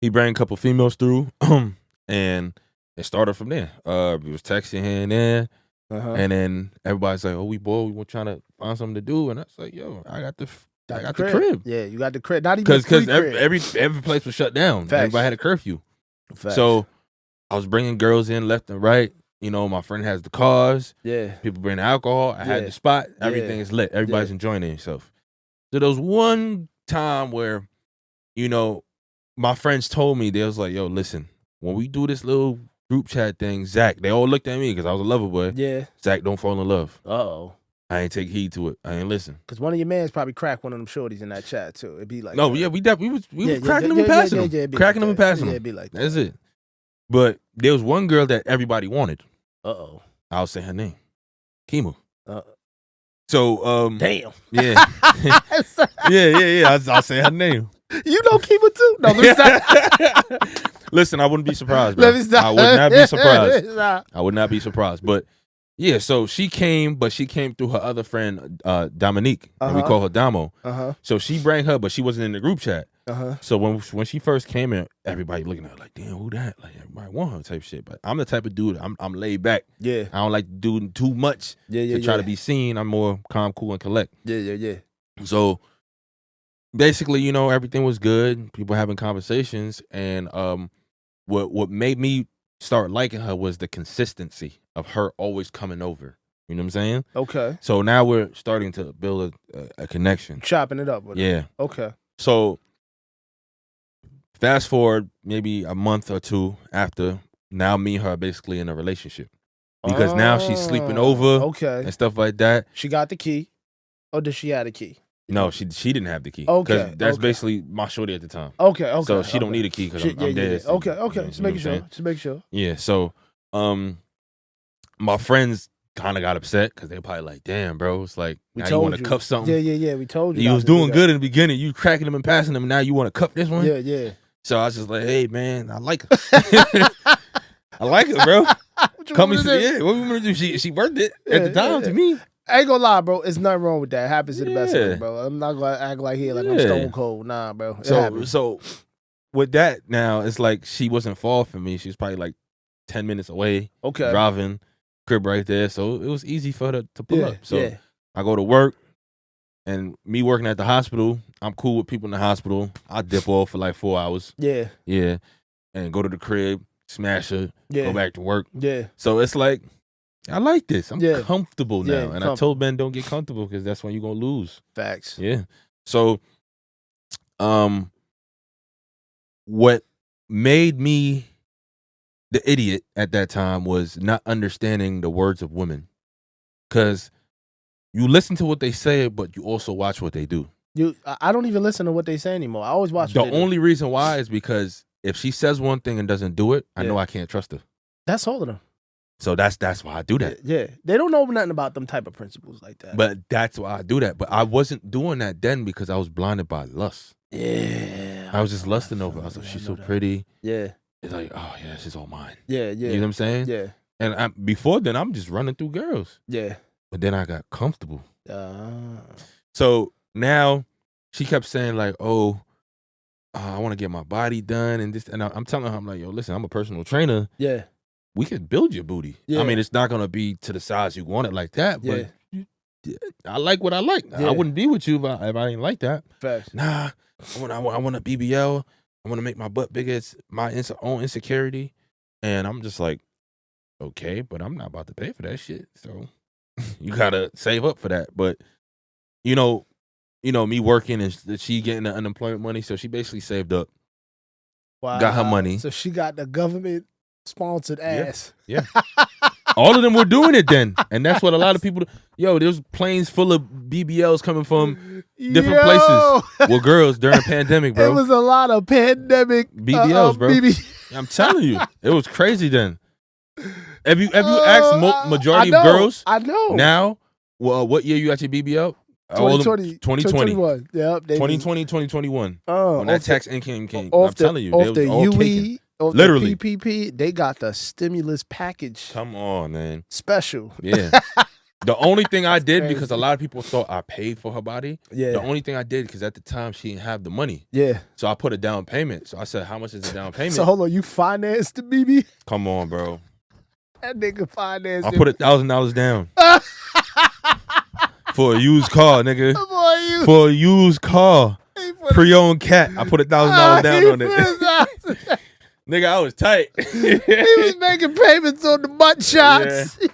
He brought a couple females through, and it started from there. We was texting here and there, and then everybody's like, "Oh, we bored. We were trying to find something to do." And I was like, "Yo, I got the crib." Yeah, you got the crib. Not even because every place was shut down. Facts. Everybody had a curfew. Facts. So I was bringing girls in left and right. My friend has the cars. Yeah. People bring the alcohol. I had the spot. Everything is lit. Everybody's enjoying themselves. So there was one time where, my friends told me, they was like, "Yo, listen, when we do this little group chat thing, Zack," they all looked at me because I was a lover boy. Yeah. "Zack, don't fall in love." Uh-oh. I ain't take heed to it. I ain't listen. Because one of your mans probably cracked one of them shorties in that chat too. It'd be like, no, we was cracking them and passing them. Cracking them and passing them. It'd be like that. That's it. But there was one girl that everybody wanted. Uh-oh. I'll say her name. Kimu. So, damn. Yeah. yeah. I'll say her name. You know Kimu too? No, let me stop. Listen, I wouldn't be surprised, bro. Let me stop. I would not be surprised. I would not be surprised. But yeah, so she came through her other friend, Dominique. And we call her Damo. So she brought her, but she wasn't in the group chat. So when she first came in, everybody looking at her like, "Damn, who that?" Like, everybody want her type shit. But I'm the type of dude, I'm laid back. Yeah. I don't like to do too much to try to be seen. I'm more calm, cool, and collect. Yeah. So basically, everything was good. People having conversations, and what made me start liking her was the consistency of her always coming over. You know what I'm saying? Okay. So now we're starting to build a connection. Chopping it up with her. Yeah. Okay. So fast forward maybe a month or two after, now me and her are basically in a relationship. Because now she's sleeping over and stuff like that. She got the key. Or did she have the key? No, she didn't have the key. Okay. Because that's basically my shorty at the time. Okay. So she don't need a key because I'm dead. Okay. Just make sure. Yeah. So my friends kind of got upset because they're probably like, damn, bro, it's like, We now told you want to cuff something. Yeah, we told you. You was doing good in the beginning. You cracking them and passing them, and now you want to cuff this one? Yeah. So I was just like, hey, man, I like her. I like her, bro. Come what you want me to do? She worth it at the time to me. I ain't gonna lie, bro. It's nothing wrong with that. It happens to the best of us, bro. I'm not gonna act like I'm stone cold. Nah, bro. So with that now, it's like she wasn't far from me. She was probably like 10 minutes away. Okay. Driving, crib right there. So it was easy for her to pull up. So I go to work, and me working at the hospital, I'm cool with people in the hospital. I dip off for like 4 hours. Yeah. And go to the crib, smash her, go back to work. Yeah. So it's like, I like this. I'm comfortable now. And I told Ben, don't get comfortable because that's when you're going to lose. Facts. Yeah. So, what made me the idiot at that time was not understanding the words of women. Because you listen to what they say, but you also watch what they do. I don't even listen to what they say anymore. I always watch what they do. The only reason why is because if she says one thing and doesn't do it, I know I can't trust her. That's all of them. So that's why I do that. Yeah. They don't know nothing about them type of principles like that. But that's why I do that. But I wasn't doing that then because I was blinded by lust. Yeah. I was just lusting over. I was like, she's so pretty. Yeah. It's like, oh yeah, she's all mine. Yeah. You know what I'm saying? Yeah. And before then, I'm just running through girls. Yeah. But then I got comfortable. So now she kept saying like, oh, I want to get my body done and this. And I'm telling her, I'm like, yo, listen, I'm a personal trainer. Yeah. We can build your booty. Yeah. I mean, it's not going to be to the size you want it like that, but I like what I like. Yeah. I wouldn't be with you if I ain't like that. Facts. Nah, I want a BBL. I want to make my butt bigger. It's my own insecurity. And I'm just like, okay, but I'm not about to pay for that shit. So you got to save up for that. But, you know, me working and she getting the unemployment money. So she basically saved up. Wow. Got her money. So she got the government sponsored ass. Yeah. All of them were doing it then. And that's what a lot of people, there's planes full of BBLs coming from different places with girls during pandemic, bro. It was a lot of pandemic BBLs, bro. I'm telling you, it was crazy then. Have you asked majority of girls? I know. Now, what year you got your BBL? 2020. Yep. 2020, 2021. Oh, when that tax income came, I'm telling you, they was all caking. Literally. The PPP, they got the stimulus package. Come on, man. Special. Yeah. The only thing I did, because a lot of people thought I paid for her body. Yeah. The only thing I did, because at the time she didn't have the money. Yeah. So I put a down payment. So I said, how much is the down payment? So hold on, you financed the BB? Come on, bro. That nigga financed I put $1,000 down. For a used car, nigga. For a used car. Pre-owned cat. I put $1,000 down on it. Nigga, I was tight. He was making payments on the butt shots. Yeah.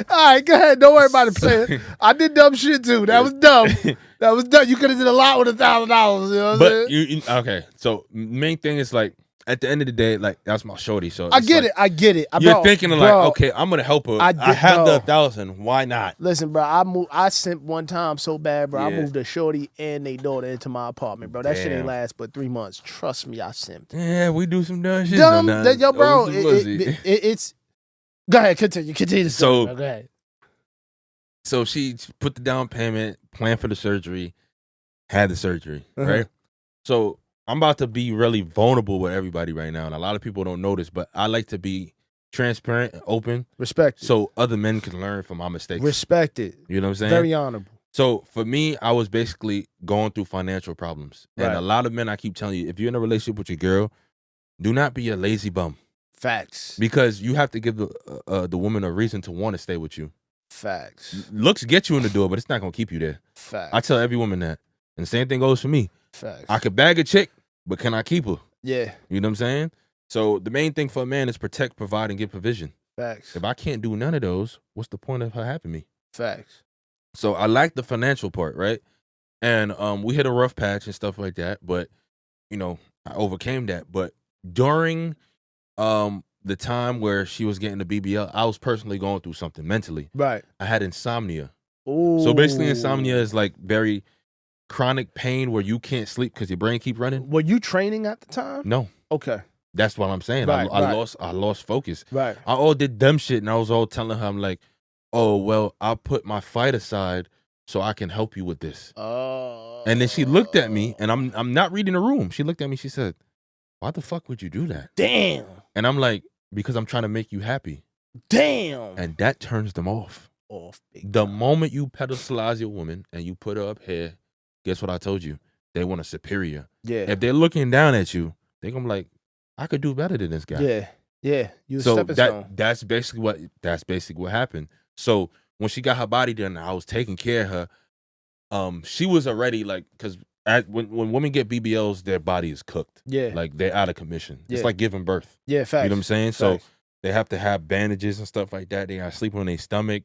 All right, go ahead. Don't worry about it, player. I did dumb shit too. That was dumb. You could have did a lot with $1,000. You know what I'm saying? Okay. So main thing is like, at the end of the day, like that's my shorty. So I get it. You're thinking of like, okay, I'm gonna help her. I have the $1,000. Why not? Listen, bro. I simped one time so bad, bro. Yeah. I moved a shorty and they daughter into my apartment, bro. That shit ain't last but 3 months. Trust me, I simped. Yeah, we do some dumb shit. Yo, bro. It's. Go ahead, continue the story. Bro. Go ahead. So she put the down payment, planned for the surgery, had the surgery, right? So I'm about to be really vulnerable with everybody right now, and a lot of people don't know this, but I like to be transparent and open. Respect it. So other men can learn from my mistakes. Respect it. You know what I'm saying? Very honorable. So for me, I was basically going through financial problems. And a lot of men, I keep telling you, if you're in a relationship with your girl, do not be a lazy bum. Facts. Because you have to give the woman a reason to want to stay with you. Facts. Looks get you in the door, but it's not going to keep you there. Facts. I tell every woman that. And the same thing goes for me. Facts. I could bag a chick, but can I keep her? Yeah. You know what I'm saying? So the main thing for a man is protect, provide, and give provision. Facts. If I can't do none of those, what's the point of her having me? Facts. So I like the financial part, right? And we hit a rough patch and stuff like that, but I overcame that. But during the time where she was getting the BBL, I was personally going through something mentally. Right. I had insomnia. Ooh. So basically insomnia is like very chronic pain where you can't sleep because your brain keep running. Were you training at the time? No. Okay. That's what I'm saying. Right, I lost focus. Right. I all did dumb shit and I was all telling her, I'm like, oh, well, I'll put my fight aside so I can help you with this. Oh. And then she looked at me, and I'm not reading the room. She looked at me, she said, why the fuck would you do that? Damn. And I'm like, because I'm trying to make you happy. Damn. And that turns them off. The moment you pedestalize your woman and you put her up here, guess what I told you? They want a superior. Yeah. If they're looking down at you, they're gonna be like, I could do better than this guy. Yeah. Yeah. You so stepping stone. That's basically what happened. So when she got her body done, I was taking care of her. She was already like, because when women get BBLs, their body is cooked. Yeah. Like they're out of commission. Yeah. It's like giving birth. Yeah, facts. You know what I'm saying? Facts. So they have to have bandages and stuff like that. They got to sleep on their stomach.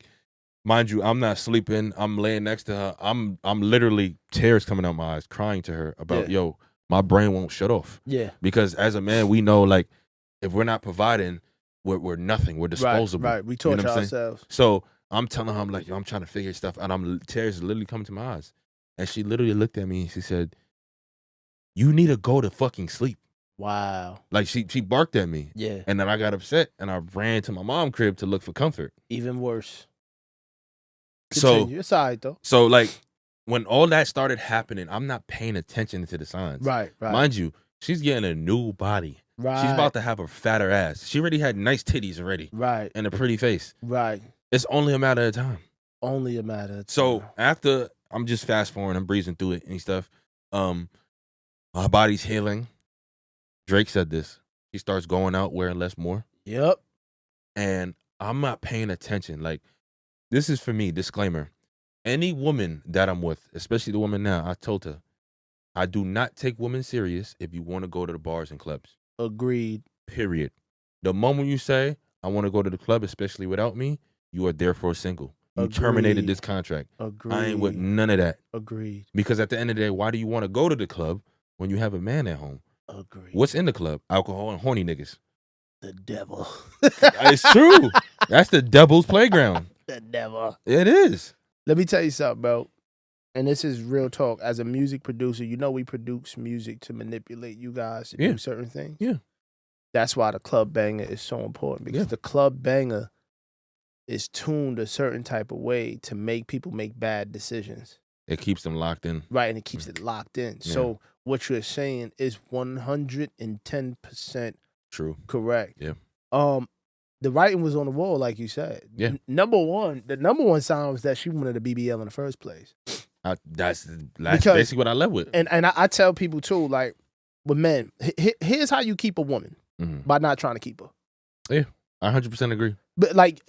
Mind you, I'm not sleeping. I'm laying next to her. I'm literally tears coming out my eyes, crying to her about, yo, my brain won't shut off. Yeah. Because as a man, we know, like, if we're not providing, we're nothing. We're disposable. Right. We torture ourselves. Saying? So I'm telling her, I'm like, yo, I'm trying to figure stuff out. Tears literally coming to my eyes. And she literally looked at me and she said, you need to go to fucking sleep. Wow. Like she barked at me. Yeah. And then I got upset and I ran to my mom's crib to look for comfort. Even worse. Continue. So it's all right though. So like when all that started happening, I'm not paying attention to the signs. Right. Mind you, she's getting a new body. Right. She's about to have a fatter ass. She already had nice titties already. Right. And a pretty face. Right. It's only a matter of time. Only a matter of time. So after I'm just fast forwarding, I'm breezing through it and stuff. My body's healing. Drake said this. He starts going out wearing less more. Yep. And I'm not paying attention. Like, this is for me, disclaimer. Any woman that I'm with, especially the woman now, I told her, I do not take women serious if you want to go to the bars and clubs. Agreed. Period. The moment you say, I want to go to the club, especially without me, you are therefore single. You terminated this contract. Agreed. I ain't with none of that. Agreed. Because at the end of the day, why do you want to go to the club when you have a man at home? Agreed. What's in the club? Alcohol and horny niggas. The devil. It's true. That's the devil's playground. The devil. It is. Let me tell you something, bro. And this is real talk. As a music producer, you know we produce music to manipulate you guys to do certain things. Yeah. That's why the club banger is so important. Because the club banger is tuned a certain type of way to make people make bad decisions. It keeps them locked in. Right, and it keeps it locked in. Yeah. So what you're saying is 110% true. Correct. Yeah. The writing was on the wall, like you said. Yeah. The number one sign was that she wanted a BBL in the first place. That's basically what I left with. And I tell people too, like with men, here's how you keep a woman by not trying to keep her. Yeah, I 100% agree. But like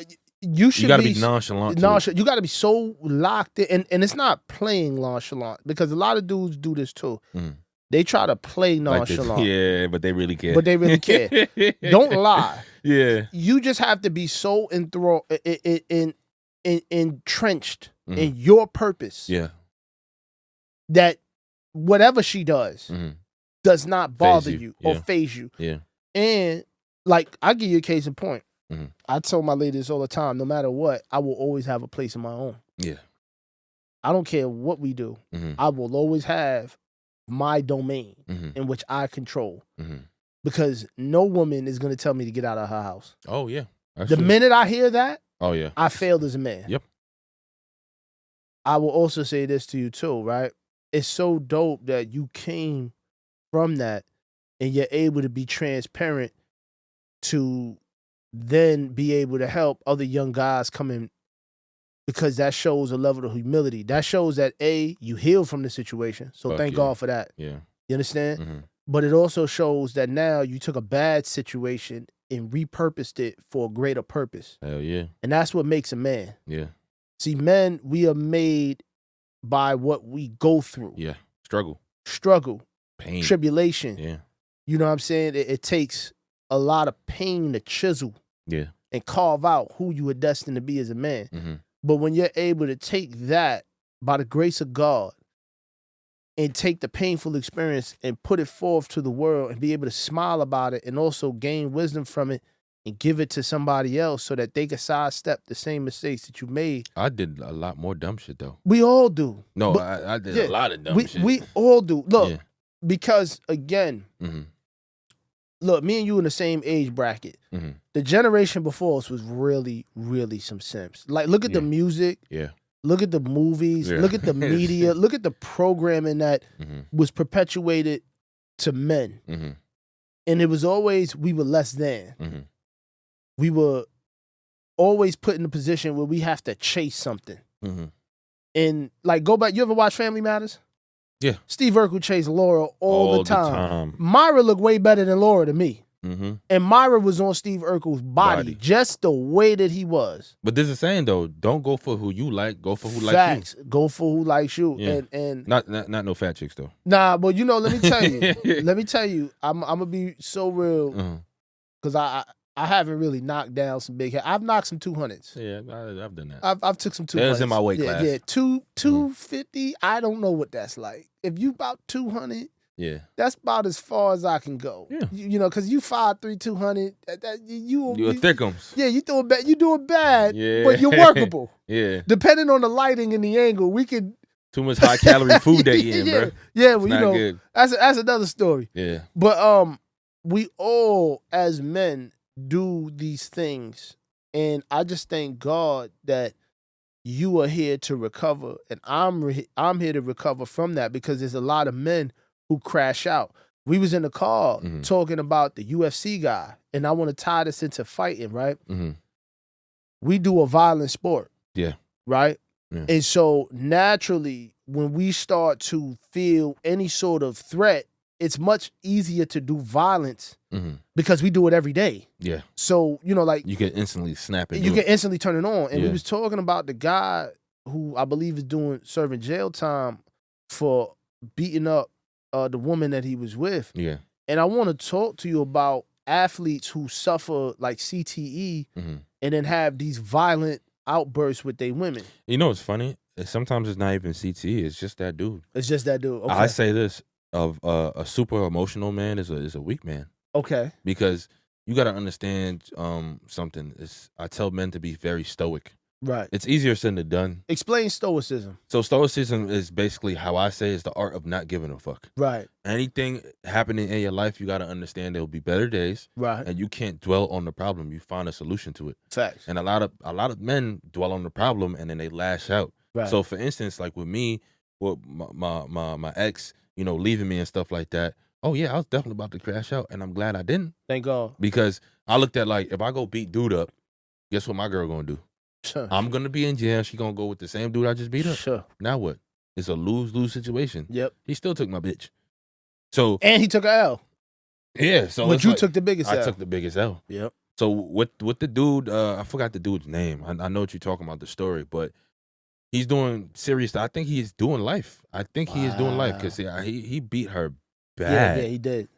you gotta be nonchalant. You gotta be so locked in, and it's not playing nonchalant because a lot of dudes do this too. They try to play nonchalant. Like but they really care. But they really care. Don't lie. Yeah. You just have to be so entrenched in your purpose. Yeah. That whatever she does does not bother you or phase you. Yeah. And like I give you a case in point. I tell my ladies all the time, no matter what, I will always have a place of my own. Yeah. I don't care what we do. I will always have my domain in which I control. Because no woman is going to tell me to get out of her house. Oh, yeah. The minute I hear that, yeah, I failed as a man. Yep. I will also say this to you too, right? It's so dope that you came from that and you're able to be transparent to then be able to help other young guys come in, because that shows a level of humility. That shows that you healed from the situation. So thank God for that. Yeah. You understand? But it also shows that now you took a bad situation and repurposed it for a greater purpose. Hell yeah. And that's what makes a man. Yeah. See, men, we are made by what we go through. Yeah. Struggle. Pain. Tribulation. Yeah. You know what I'm saying? It takes a lot of pain to chisel. Yeah. And carve out who you were destined to be as a man. But when you're able to take that by the grace of God and take the painful experience and put it forth to the world and be able to smile about it and also gain wisdom from it and give it to somebody else so that they can sidestep the same mistakes that you made. I did a lot more dumb shit though. We all do. No, I did a lot of dumb shit. We all do. Look, because again, look, me and you in the same age bracket. Mm-hmm. The generation before us was really, really some simps. Like, look at the music. Yeah. Look at the movies. Yeah. Look at the media. Look at the programming that was perpetuated to men. Mm-hmm. And it was always, we were less than. Mm-hmm. We were always put in a position where we have to chase something. Mm-hmm. And like, go back, you ever watch Family Matters? Yeah. Steve Urkel chased Laura all the time. The time. Myra looked way better than Laura to me. Mm-hmm. And Myra was on Steve Urkel's body, just the way that he was. But there's a saying though, don't go for who you like, go for who Facts. likes you. Go for who likes you. Yeah. And not no fat chicks though. Nah, but you know, let me tell you, I'm gonna be so real, because I haven't really knocked down some big head. I've knocked some 200s. Yeah, I've done that. I've took some 200s. There's in my weight class. Yeah, 250. I don't know what that's like. If you about 200, that's about as far as I can go. Yeah. You know, because you 5'3", 200. You a thickums. Yeah, you doing bad. You doing bad, yeah. but you're workable. Yeah. Depending on the lighting and the angle, we could. Too much high calorie food they eating, bro. Yeah, well, you know, good. that's another story. Yeah. But we all as men do these things, and I just thank God that you are here to recover, and I'm here to recover from that, because there's a lot of men who crash out. We was in the car talking about the UFC guy, and I want to tie this into fighting, right? Mm-hmm. We do a violent sport. Yeah. Right? Yeah. And so naturally, when we start to feel any sort of threat, it's much easier to do violence because we do it every day. Yeah. So, you know, like, you can instantly snap it. You can instantly turn it on. And we was talking about the guy who I believe is serving jail time for beating up the woman that he was with. Yeah. And I want to talk to you about athletes who suffer like CTE and then have these violent outbursts with their women. You know what's funny? Sometimes it's not even CTE. It's just that dude. It's just that dude. Okay. I say this. Of a super emotional man is a weak man. Okay. Because you got to understand something. I tell men to be very stoic. Right. It's easier said than done. Explain stoicism. So stoicism is basically how I say is the art of not giving a fuck. Right. Anything happening in your life, you got to understand there will be better days. Right. And you can't dwell on the problem. You find a solution to it. Facts. And a lot of men dwell on the problem and then they lash out. Right. So for instance, like with me, with my ex, you know, leaving me and stuff like that. Oh yeah, I was definitely about to crash out, and I'm glad I didn't. Thank God. Because I looked at like, if I go beat dude up, guess what my girl gonna do? Sure. I'm gonna be in jail. She gonna go with the same dude I just beat up. Sure. Now what? It's a lose-lose situation. Yep. He still took my bitch. So and he took an L. Yeah. So but you took the biggest L. I took the biggest L. Yep. So with the dude, I forgot the dude's name. I know what you're talking about, the story, but he's doing serious. I think he's doing life. I think he is doing life because he beat her bad. Yeah, he did.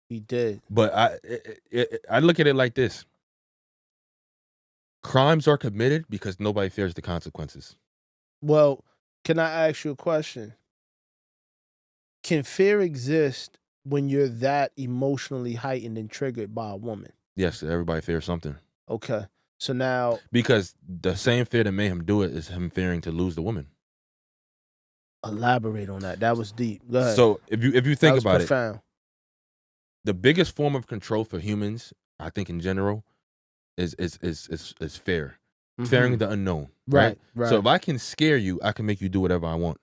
He did. But I look at it like this: crimes are committed because nobody fears the consequences. Well, can I ask you a question? Can fear exist when you're that emotionally heightened and triggered by a woman? Yes, everybody fears something. Okay. So now, because the same fear that made him do it is him fearing to lose the woman. Elaborate on that. That was deep. Go ahead. So if you think about profound. it, the biggest form of control for humans, I think in general, is fear. Fearing the unknown. Right. So if I can scare you, I can make you do whatever I want.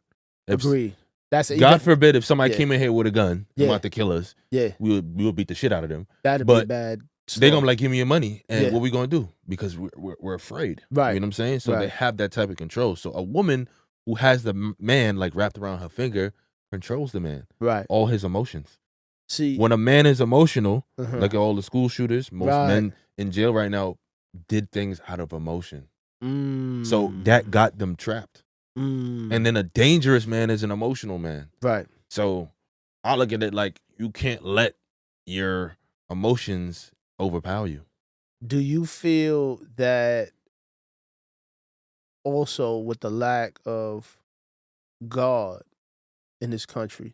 Agreed. That's God forbid if somebody came in here with a gun, about to kill us. Yeah. We would beat the shit out of them. That'd be bad. They're gonna be like, give me your money, and what we gonna do? Because we're afraid, right? You know what I'm saying? So they have that type of control. So a woman who has the man like wrapped around her finger controls the man, right? All his emotions. See, when a man is emotional, like all the school shooters, most men in jail right now did things out of emotion. So that got them trapped. And then a dangerous man is an emotional man, right? So I look at it like you can't let your emotions overpower you. Do you feel that also with the lack of God in this country,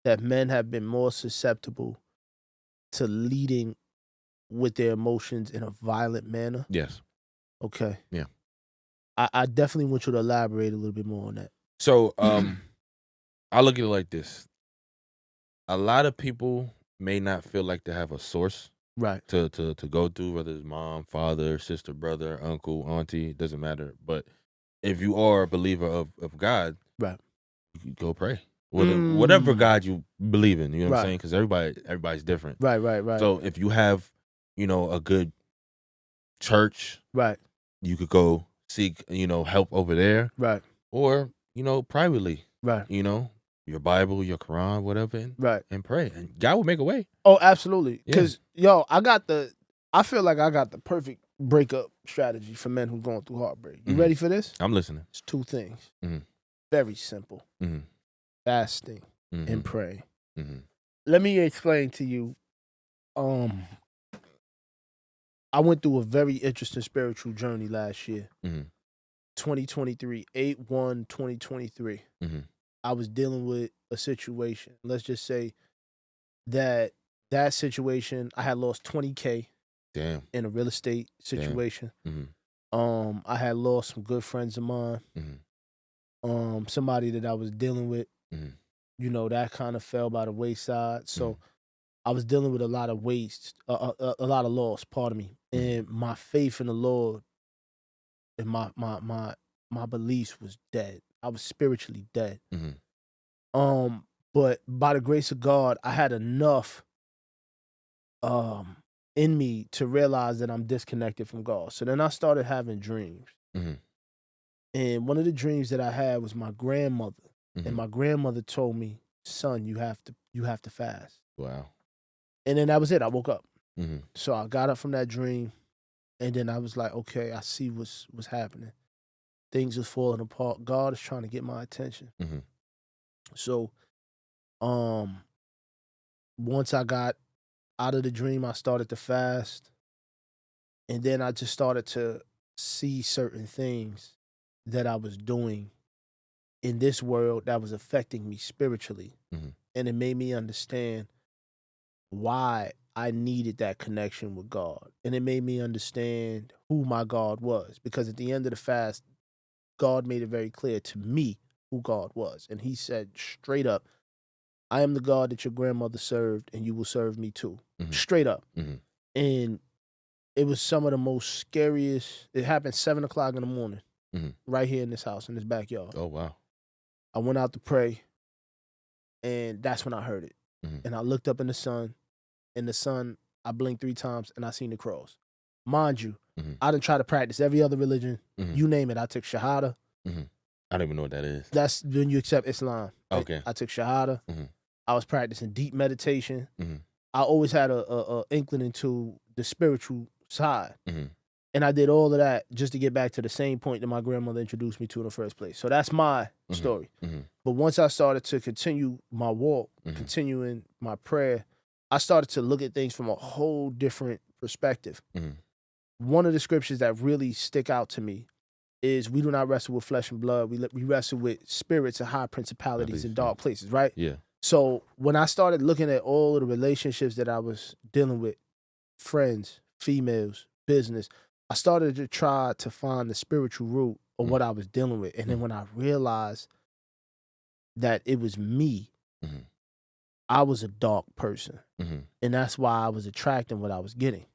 that men have been more susceptible to leading with their emotions in a violent manner? Yes. Okay. Yeah. I definitely want you to elaborate a little bit more on that. So I look at it like this. A lot of people may not feel like they have a source right to go through, whether it's mom, father, sister, brother, uncle, auntie, it doesn't matter. But if you are a believer of God, right you go pray. Whatever God you believe in, you know what I'm saying? Because everybody's different. Right. So if you have, a good church, right you could go seek, help over there. right Or, privately, right your Bible, your Quran, whatever, right and pray. And God will make a way. Oh, absolutely. Yeah. Because I feel like I got the perfect breakup strategy for men who going through heartbreak. You ready for this? I'm listening. It's 2 things. Mhm. Very simple. Mhm. Fasting Mhm. and praying. Mhm. Let me explain to you. I went through a very interesting spiritual journey last year. 2023, 8/1/2023. I was dealing with a situation. Let's just say that situation, I had lost $20K Damn. in a real estate situation. I had lost some good friends of mine. Somebody that I was dealing with, that kind of fell by the wayside. So I was dealing with a lot of waste, a lot of loss, pardon me. And my faith in the Lord and my beliefs was dead. I was spiritually dead. But by the grace of God, I had enough in me to realize that I'm disconnected from God. So then I started having dreams. And one of the dreams that I had was my grandmother. And my grandmother told me, son, you have to fast. Wow. And then that was it. I woke up. So I got up from that dream, and then I was like, okay, I see what's happening. Things are falling apart. God is trying to get my attention. So once I got out of the dream, I started to fast. And then I just started to see certain things that I was doing in this world that was affecting me spiritually. And it made me understand why I needed that connection with God. And it made me understand who my God was. Because at the end of the fast, God made it very clear to me who God was. And he said straight up, I am the God that your grandmother served, and you will serve me too. Straight up. And it was some of the most scariest. It happened 7:00 in the morning, right here in this house, in this backyard. Oh, wow. I went out to pray, and that's when I heard it. And I looked up in the sun, I blinked 3 times, and I seen the cross. Mind you, I didn't try to practice every other religion. You name it. I took Shahada. I don't even know what that is. That's when you accept Islam. Okay. I took Shahada. I was practicing deep meditation. I always had a inkling into the spiritual side. And I did all of that just to get back to the same point that my grandmother introduced me to in the first place. So that's my story. But once I started to continue my walk, continuing my prayer, I started to look at things from a whole different perspective. One of the scriptures that really stick out to me is we do not wrestle with flesh and blood. We wrestle with spirits and high principalities in dark places, right? Yeah. So when I started looking at all of the relationships that I was dealing with, friends, females, business, I started to try to find the spiritual root of what I was dealing with. And then when I realized that it was me, I was a dark person. And that's why I was attracting what I was getting.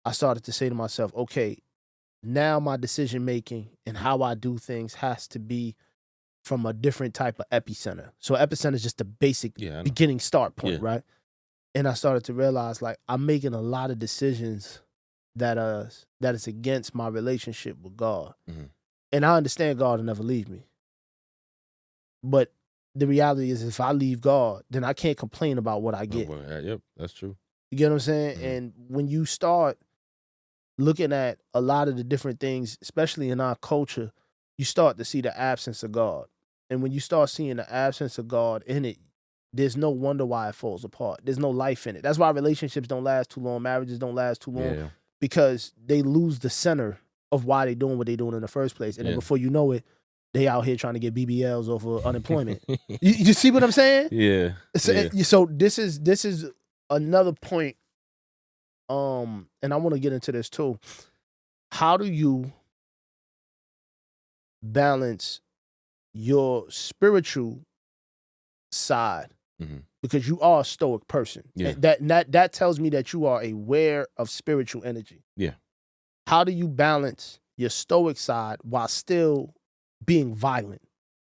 I started to say to myself, okay, now my decision making and how I do things has to be from a different type of epicenter. So epicenter is just the basic beginning start point, right? And I started to realize, like, I'm making a lot of decisions that is against my relationship with God. And I understand God will never leave me. But the reality is, if I leave God, then I can't complain about what I get. Yep, that's true. You get what I'm saying? And when you start looking at a lot of the different things, especially in our culture, you start to see the absence of God. And when you start seeing the absence of God in it, there's no wonder why it falls apart. There's no life in it. That's why relationships don't last too long. Marriages don't last too long because they lose the center of why they're doing what they're doing in the first place. And then before you know it, they out here trying to get BBLs over unemployment. you see what I'm saying? Yeah. So this is another point. And I want to get into this too. How do you balance your spiritual side because you are a stoic person. Yeah. And that tells me that you are aware of spiritual energy. Yeah. How do you balance your stoic side while still being violent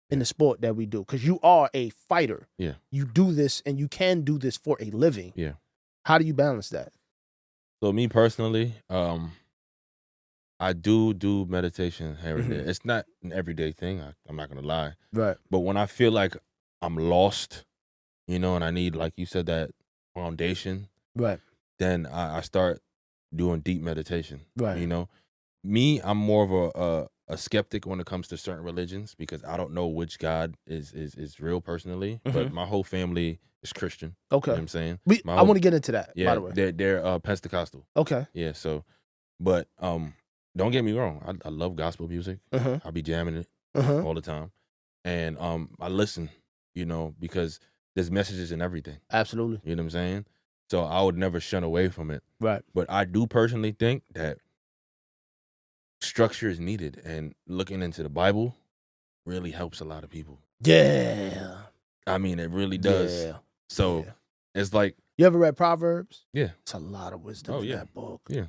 in the sport that we do? Because you are a fighter. Yeah. You do this and you can do this for a living. Yeah. How do you balance that? So me personally, I do meditation here and there. It's not an everyday thing. I'm not gonna lie. Right. But when I feel like I'm lost, and I need, like you said, that foundation, right, then I start doing deep meditation. Right. Me, I'm more of a skeptic when it comes to certain religions because I don't know which God is real personally. But my whole family is Christian. Okay. You know what I'm saying? I want to get into that, by the way. They're Pentecostal. Okay. Yeah, so, but don't get me wrong. I love gospel music. I'll be jamming it all the time. And I listen, because there's messages in everything. Absolutely. You know what I'm saying? So I would never shun away from it. Right. But I do personally think that structure is needed, and looking into the Bible really helps a lot of people. Yeah. I mean, it really does. Yeah. So it's like, you ever read Proverbs? Yeah. It's a lot of wisdom in that book. Yeah.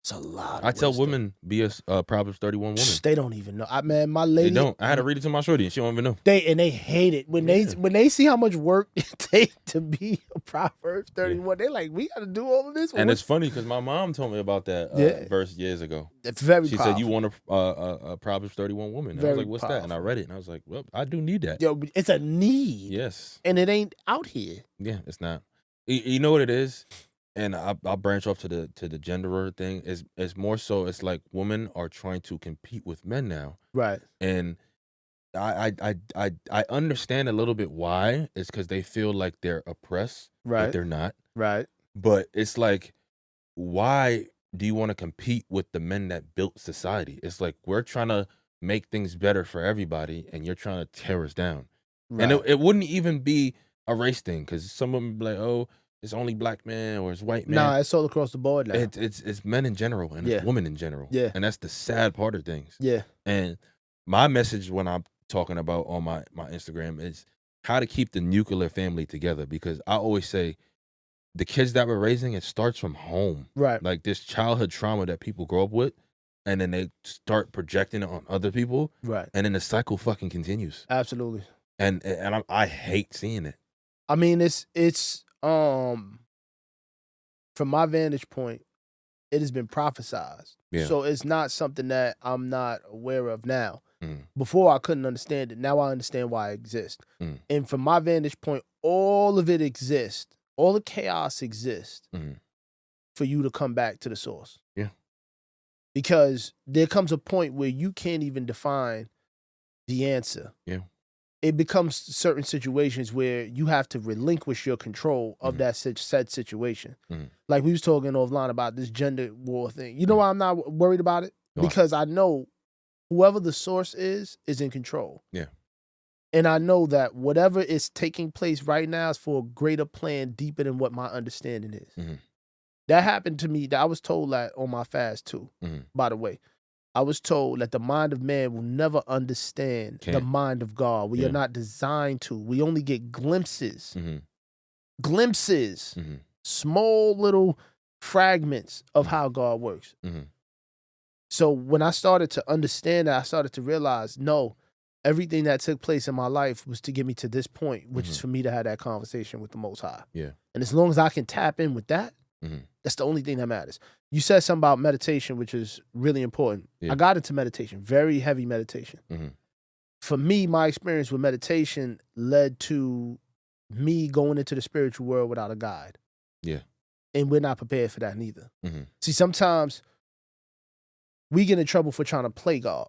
It's a lot of I tell wisdom. women, be a Proverbs 31 woman. They don't even know. My lady. They don't. I had to read it to my shorty, and she don't even know. They hate it when they see how much work it takes to be a Proverbs 31. They're like, we got to do all of this. And it's funny because my mom told me about that verse years ago. It's very. She said, "You want a Proverbs 31 woman?" And I was like, "What's that?" And I read it, and I was like, "Well, I do need that." Yo, it's a need. Yes. And it ain't out here. Yeah, it's not. You know what it is? And I'll branch off to the genderer thing. It's more so, it's like women are trying to compete with men now. Right. And I understand a little bit why. It's because they feel like they're oppressed. Right. But they're not. Right. But it's like, why do you want to compete with the men that built society? It's like, we're trying to make things better for everybody, and you're trying to tear us down. Right. And it wouldn't even be a race thing, because some of them be like, oh, it's only black men or it's white men. Nah, it's all across the board now. It's men in general, and it's women in general. Yeah. And that's the sad part of things. Yeah. And my message when I'm talking about on my Instagram is how to keep the nuclear family together, because I always say the kids that we're raising, it starts from home. Right. Like this childhood trauma that people grow up with, and then they start projecting it on other people. Right. And then the cycle fucking continues. Absolutely. And I hate seeing it. I mean, it's from my vantage point, it has been prophesized. Yeah. So it's not something that I'm not aware of now. Mm. Before I couldn't understand it. Now I understand why it exists. Mm. And from my vantage point, all of it exists. All the chaos exists for you to come back to the source. Yeah. Because there comes a point where you can't even define the answer. Yeah. It becomes certain situations where you have to relinquish your control of that said situation. Like we was talking offline about this gender war thing. You know why I'm not worried about it? Because I know whoever the source is in control. Yeah. And I know that whatever is taking place right now is for a greater plan deeper than what my understanding is. That happened to me. I was told that on my fast too, by the way. I was told that the mind of man will never understand the mind of God. We are not designed to. We only get glimpses. Glimpses. Small little fragments of how God works. So when I started to understand that, I started to realize, no, everything that took place in my life was to get me to this point, which is for me to have that conversation with the Most High. Yeah. And as long as I can tap in with that, that's the only thing that matters. You said something about meditation, which is really important. Yeah. I got into meditation, very heavy meditation. For me, my experience with meditation led to me going into the spiritual world without a guide. Yeah. And we're not prepared for that neither. See, sometimes we get in trouble for trying to play God.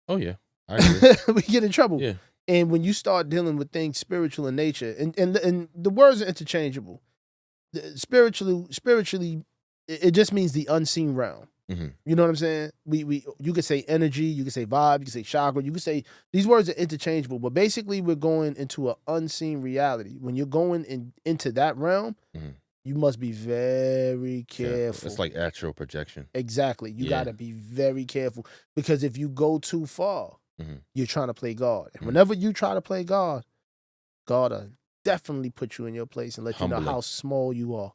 Oh, yeah. I agree. We get in trouble. Yeah. And when you start dealing with things spiritual in nature, and the words are interchangeable. Spiritually, it just means the unseen realm. You know what I'm saying? You could say energy, you could say vibe, you could say chakra, you could say these words are interchangeable, but basically we're going into an unseen reality. When you're going into that realm, you must be very careful. It's like astral projection. Exactly. You got to be very careful, because if you go too far, you're trying to play God. And whenever you try to play God definitely put you in your place and let you know how small you are.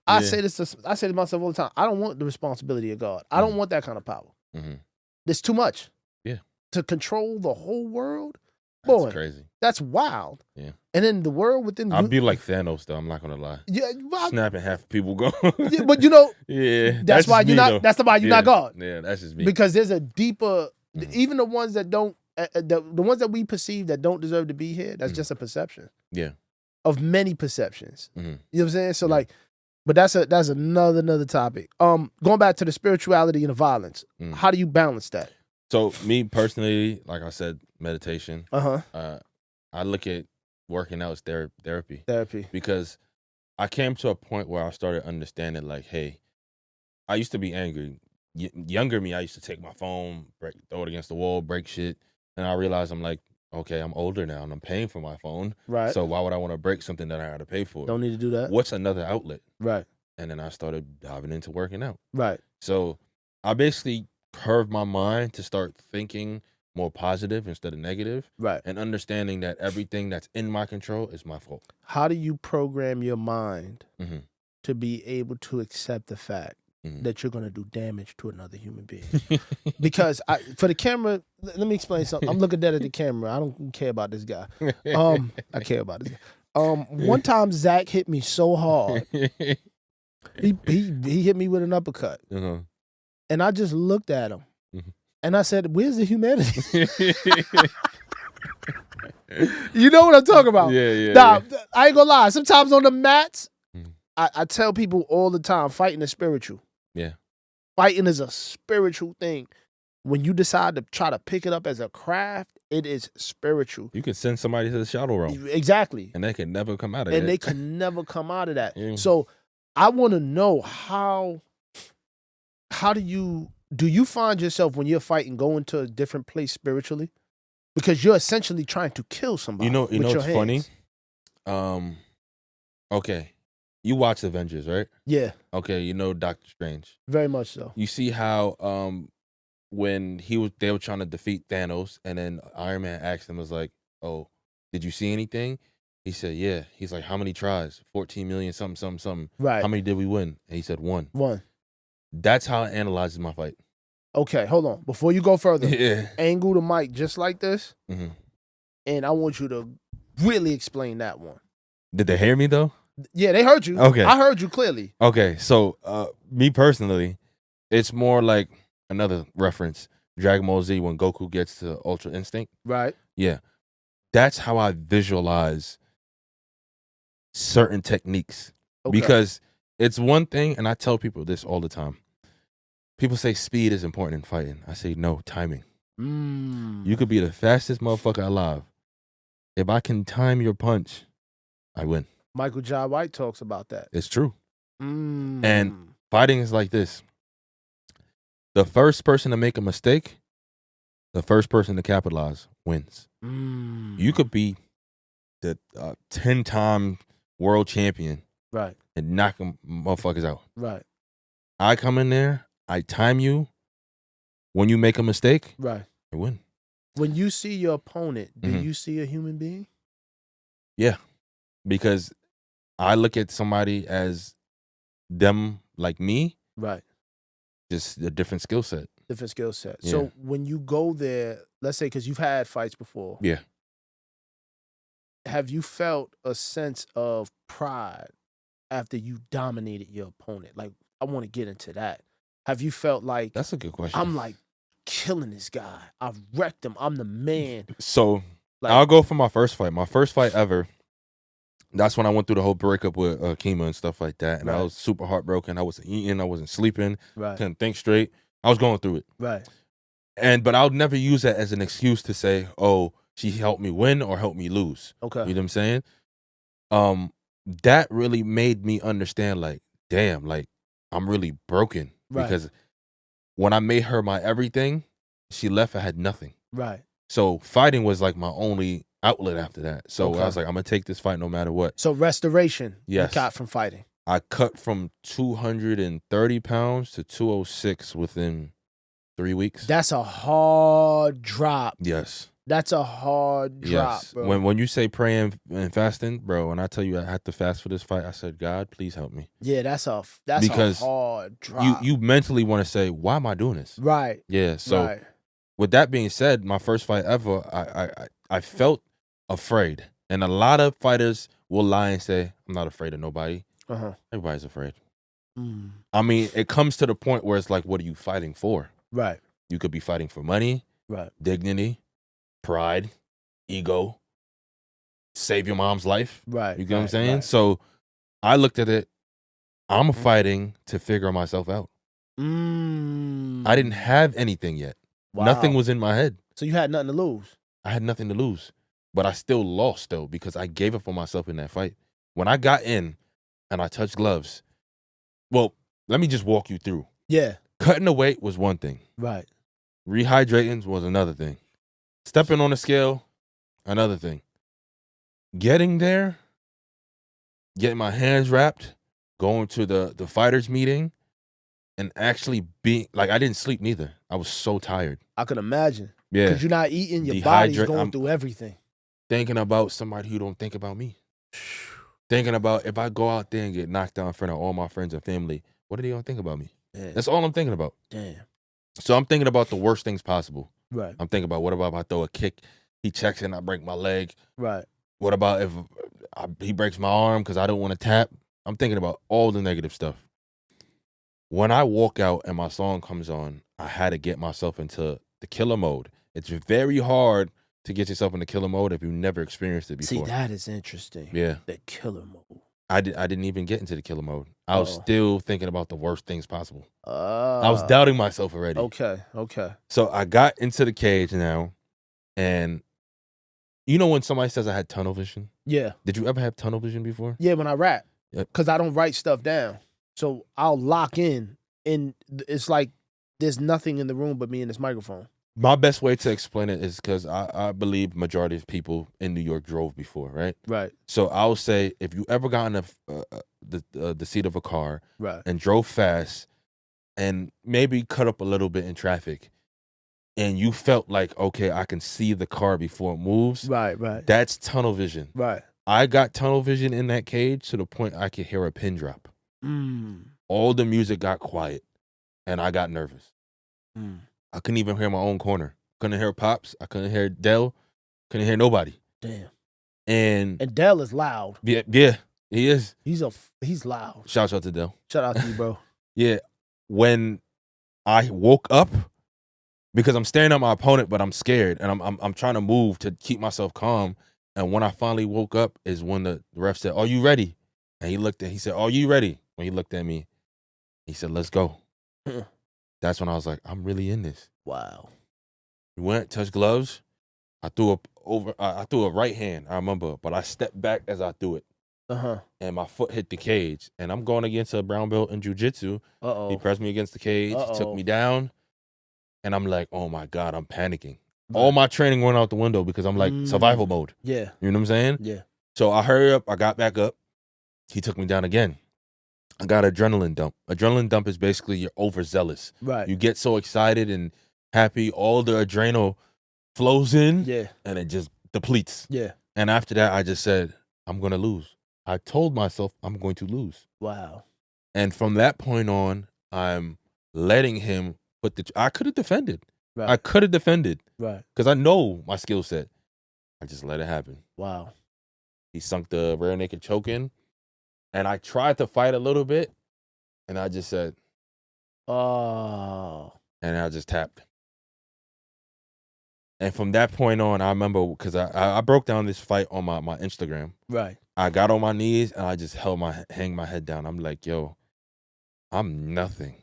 I say this to myself all the time. I don't want the responsibility of God. I don't want that kind of power. It's too much. Yeah. To control the whole world. That's crazy. That's wild. Yeah. And then the world within... I'll be like Thanos, though. I'm not going to lie. Yeah, snapping half people going. Yeah, but you know... Yeah. That's why you're not... That's why you're not God. Yeah, that's just me. Because there's a deeper... Even the ones that don't... the ones that we perceive that don't deserve to be here, that's just a perception. Yeah. Of many perceptions. You know what I'm saying? So like... But that's another topic. Going back to the spirituality and the violence. How do you balance that? So me personally, like I said, meditation. I look at working out as therapy. Therapy. Because I came to a point where I started understanding, like, hey, I used to be angry. Younger me, I used to take my phone, throw it against the wall, break shit. And I realized I'm like, okay, I'm older now and I'm paying for my phone. Right. So why would I want to break something that I got to pay for? Don't need to do that. What's another outlet? Right. And then I started diving into working out. Right. So I basically curved my mind to start thinking more positive instead of negative. Right. And understanding that everything that's in my control is my fault. How do you program your mind to be able to accept the fact that you're going to do damage to another human being? Because for the camera, let me explain something. I'm looking dead at the camera. I don't care about this guy. I care about this guy. One time Zack hit me so hard. He hit me with an uppercut. And I just looked at him. And I said, where's the humanity? You know what I'm talking about? Yeah. Nah, I ain't gonna lie. Sometimes on the mats, I tell people all the time, fighting is spiritual. Yeah. Fighting is a spiritual thing. When you decide to try to pick it up as a craft, it is spiritual. You can send somebody to the shadow realm. Exactly. And they can never come out of that. And they can never come out of that. So I want to know how do you find yourself when you're fighting going to a different place spiritually? Because you're essentially trying to kill somebody. You know what's funny? Okay. You watch Avengers, right? Yeah. Okay, you know Doctor Strange. Very much so. You see how when they were trying to defeat Thanos, and then Iron Man asked him, was like, "Oh, did you see anything?" He said, "Yeah." He's like, "How many tries? 14 million, something. Right. How many did we win?" And he said, "1." 1. That's how it analyzes my fight. Okay, hold on. Before you go further, Yeah. Angle the mic just like this, and I want you to really explain that one. Did they hear me though? Yeah, they heard you. Okay. I heard you clearly. Okay, so me personally, it's more like another reference, Dragon Ball Z, when Goku gets to Ultra Instinct. Right. Yeah. That's how I visualize certain techniques. Okay. Because it's one thing, and I tell people this all the time. People say speed is important in fighting. I say no, timing. You could be the fastest motherfucker alive. If I can time your punch, I win. Michael Jai White talks about that. It's true. And fighting is like this. The first person to make a mistake, the first person to capitalize wins. You could be the 10-time world champion, right, and knock them motherfuckers out. Right. I come in there, I time you. When you make a mistake, right, I win. When you see your opponent, do you see a human being? Yeah, because I look at somebody as them like me. Right. Just a different skill set. Different skill set. Yeah. So when you go there, let's say, because you've had fights before. Yeah. Have you felt a sense of pride after you dominated your opponent? Like, I want to get into that. Have you felt like... That's a good question. I'm like killing this guy. I've wrecked him. I'm the man. So like, I'll go for my first fight. My first fight ever. That's when I went through the whole breakup with Kima and stuff like that. And right. I was super heartbroken. I wasn't eating. I wasn't sleeping. Right. Couldn't think straight. I was going through it. Right. But I'll never use that as an excuse to say, oh, she helped me win or helped me lose. Okay. You know what I'm saying? That really made me understand, like, damn, like, I'm really broken. Right. Because when I made her my everything, she left, I had nothing. Right. So fighting was like my only outlet after that. So I was like, I'm going to take this fight no matter what. So restoration, yes. You got from fighting. I cut from 230 pounds to 206 within 3 weeks. That's a hard drop. Yes. That's a hard drop, bro. When you say praying and fasting, bro, when I tell you I had to fast for this fight, I said, God, please help me. Yeah, that's a hard drop. You mentally want to say, why am I doing this? Right. Yeah. So with that being said, my first fight ever, I felt afraid. And a lot of fighters will lie and say, I'm not afraid of nobody. Everybody's afraid. I mean, it comes to the point where it's like, what are you fighting for? Right. You could be fighting for money, dignity, pride, ego, save your mom's life. Right. You get what I'm saying? So I looked at it. I'm fighting to figure myself out. I didn't have anything yet. Wow. Nothing was in my head. So you had nothing to lose. I had nothing to lose. But I still lost, though, because I gave up on myself in that fight. When I got in and I touched gloves, well, let me just walk you through. Yeah. Cutting the weight was one thing. Right. Rehydrating was another thing. Stepping on the scale, another thing. Getting there, getting my hands wrapped, going to the fighters meeting, and actually being, like, I didn't sleep neither. I was so tired. I could imagine. Yeah. Because you're not eating, your body's going through everything. Thinking about somebody who don't think about me. Thinking about if I go out there and get knocked down in front of all my friends and family, what are they going to think about me? Damn. That's all I'm thinking about. Damn. So I'm thinking about the worst things possible. Right. I'm thinking about, what about if I throw a kick, he checks and I break my leg? Right. What about if he breaks my arm because I don't want to tap? I'm thinking about all the negative stuff. When I walk out and my song comes on, I had to get myself into the killer mode. It's very hard to get yourself in the killer mode if you've never experienced it before. See, that is interesting. Yeah. The killer mode. I didn't even get into the killer mode. I was still thinking about the worst things possible. I was doubting myself already. Okay. So I got into the cage now, and you know when somebody says I had tunnel vision? Yeah. Did you ever have tunnel vision before? Yeah, when I rap. Because I don't write stuff down. So I'll lock in, and it's like there's nothing in the room but me and this microphone. My best way to explain it is because I believe majority of people in New York drove before, right? Right. So I'll say, if you ever got in the seat of a car and drove fast and maybe cut up a little bit in traffic, and you felt like, okay, I can see the car before it moves. Right. That's tunnel vision. Right. I got tunnel vision in that cage to the point I could hear a pin drop. All the music got quiet, and I got nervous. I couldn't even hear my own corner. Couldn't hear Pops. I couldn't hear Dell. Couldn't hear nobody. Damn. And Dell is loud. Yeah, he is. He's loud. Shout out to Dell. Shout out to you, bro. Yeah. When I woke up, because I'm staring at my opponent, but I'm scared, and I'm trying to move to keep myself calm. And when I finally woke up is when the ref said, "Are you ready?" And he said, "Are you ready?" When he looked at me, he said, "Let's go." That's when I was like, I'm really in this. Wow. We went, touched gloves. I threw a right hand, I remember, but I stepped back as I threw it. And my foot hit the cage. And I'm going against a brown belt in jiu-jitsu. He pressed me against the cage, took me down. And I'm like, oh my God, I'm panicking. All my training went out the window because I'm like survival mode. Yeah. You know what I'm saying? Yeah. So I hurry up, I got back up. He took me down again. I got adrenaline dump. Adrenaline dump is basically you're overzealous. Right. You get so excited and happy, all the adrenal flows in, and it just depletes. Yeah. And after that, I just said, I'm going to lose. I told myself I'm going to lose. Wow. And from that point on, I'm letting him put I could have defended. Right. I could have defended. Right. Because I know my skill set. I just let it happen. Wow. He sunk the rear naked choke in. And I tried to fight a little bit, and I just said, oh. And I just tapped. And from that point on, I remember, because I broke down this fight on my Instagram. Right. I got on my knees, and I just hang my head down. I'm like, yo, I'm nothing.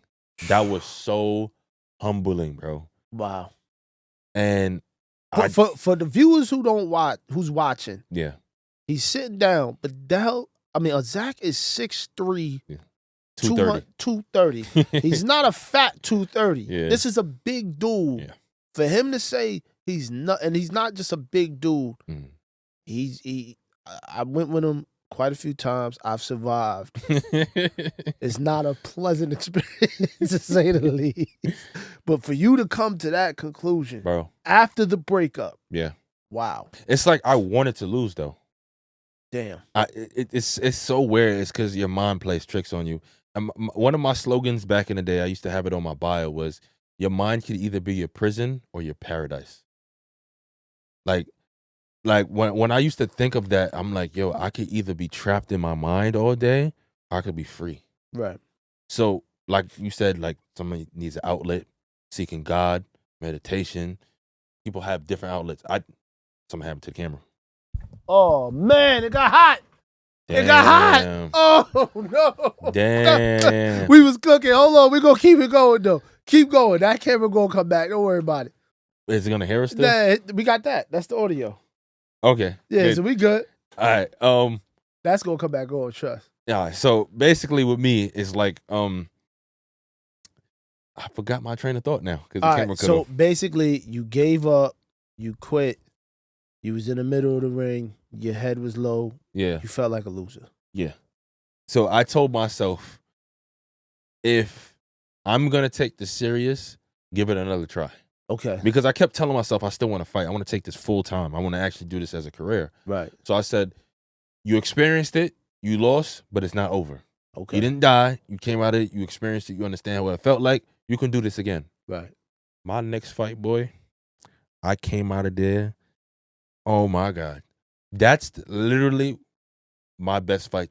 That was so humbling, bro. Wow. And for the viewers who don't watch, who's watching, yeah, he's sitting down, but Zack is 6'3", 230. He's not a fat 230. Yeah. This is a big dude. Yeah. For him to say he's not, and he's not just a big dude. I went with him quite a few times. I've survived. It's not a pleasant experience, to say the least. But for you to come to that conclusion, bro, after the breakup, yeah, Wow. It's like I wanted to lose though. Damn. It's so weird. It's because your mind plays tricks on you. One of my slogans back in the day, I used to have it on my bio, was your mind could either be your prison or your paradise. Like when I used to think of that, I'm like, yo, I could either be trapped in my mind all day, or I could be free. Right. So, like you said, like somebody needs an outlet, seeking God, meditation. People have different outlets. Something happened to the camera. Oh man, it got hot. Damn. It got hot. Oh no. Damn. We was cooking. Hold on, we gonna keep it going though. Keep going. That camera gonna come back. Don't worry about it. Is it gonna hear us still? Nah, we got that. That's the audio. Okay. Yeah, good. so we good. All right. That's gonna come back on, trust. Yeah. So basically, with me, it's like I forgot my train of thought now because the camera cut off. So basically, you gave up. You quit. You was in the middle of the ring. Your head was low. Yeah. You felt like a loser. Yeah. So I told myself, if I'm gonna take this serious, give it another try. Okay. Because I kept telling myself I still want to fight. I want to take this full time. I want to actually do this as a career. Right. So I said, you experienced it, you lost, but it's not over. Okay. You didn't die. You came out of it. You experienced it. You understand what it felt like. You can do this again. Right. My next fight, boy, I came out of there. Oh my God. That's literally my best fight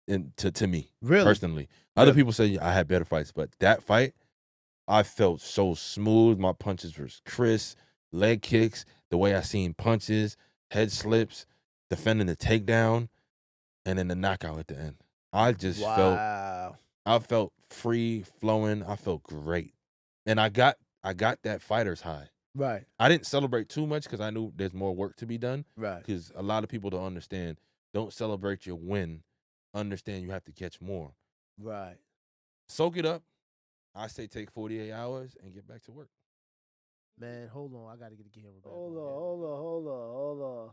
to me. Really? Personally. Other people say I had better fights, but that fight, I felt so smooth. My punches were crisp, leg kicks, the way I seen punches, head slips, defending the takedown, and then the knockout at the end. I just felt free flowing. I felt great. And I got that fighter's high. Right. I didn't celebrate too much because I knew there's more work to be done. Right. Because a lot of people don't understand. Don't celebrate your win. Understand you have to catch more. Right. Soak it up. I say take 48 hours and get back to work. Man, hold on. I got to get the camera back. Hold on.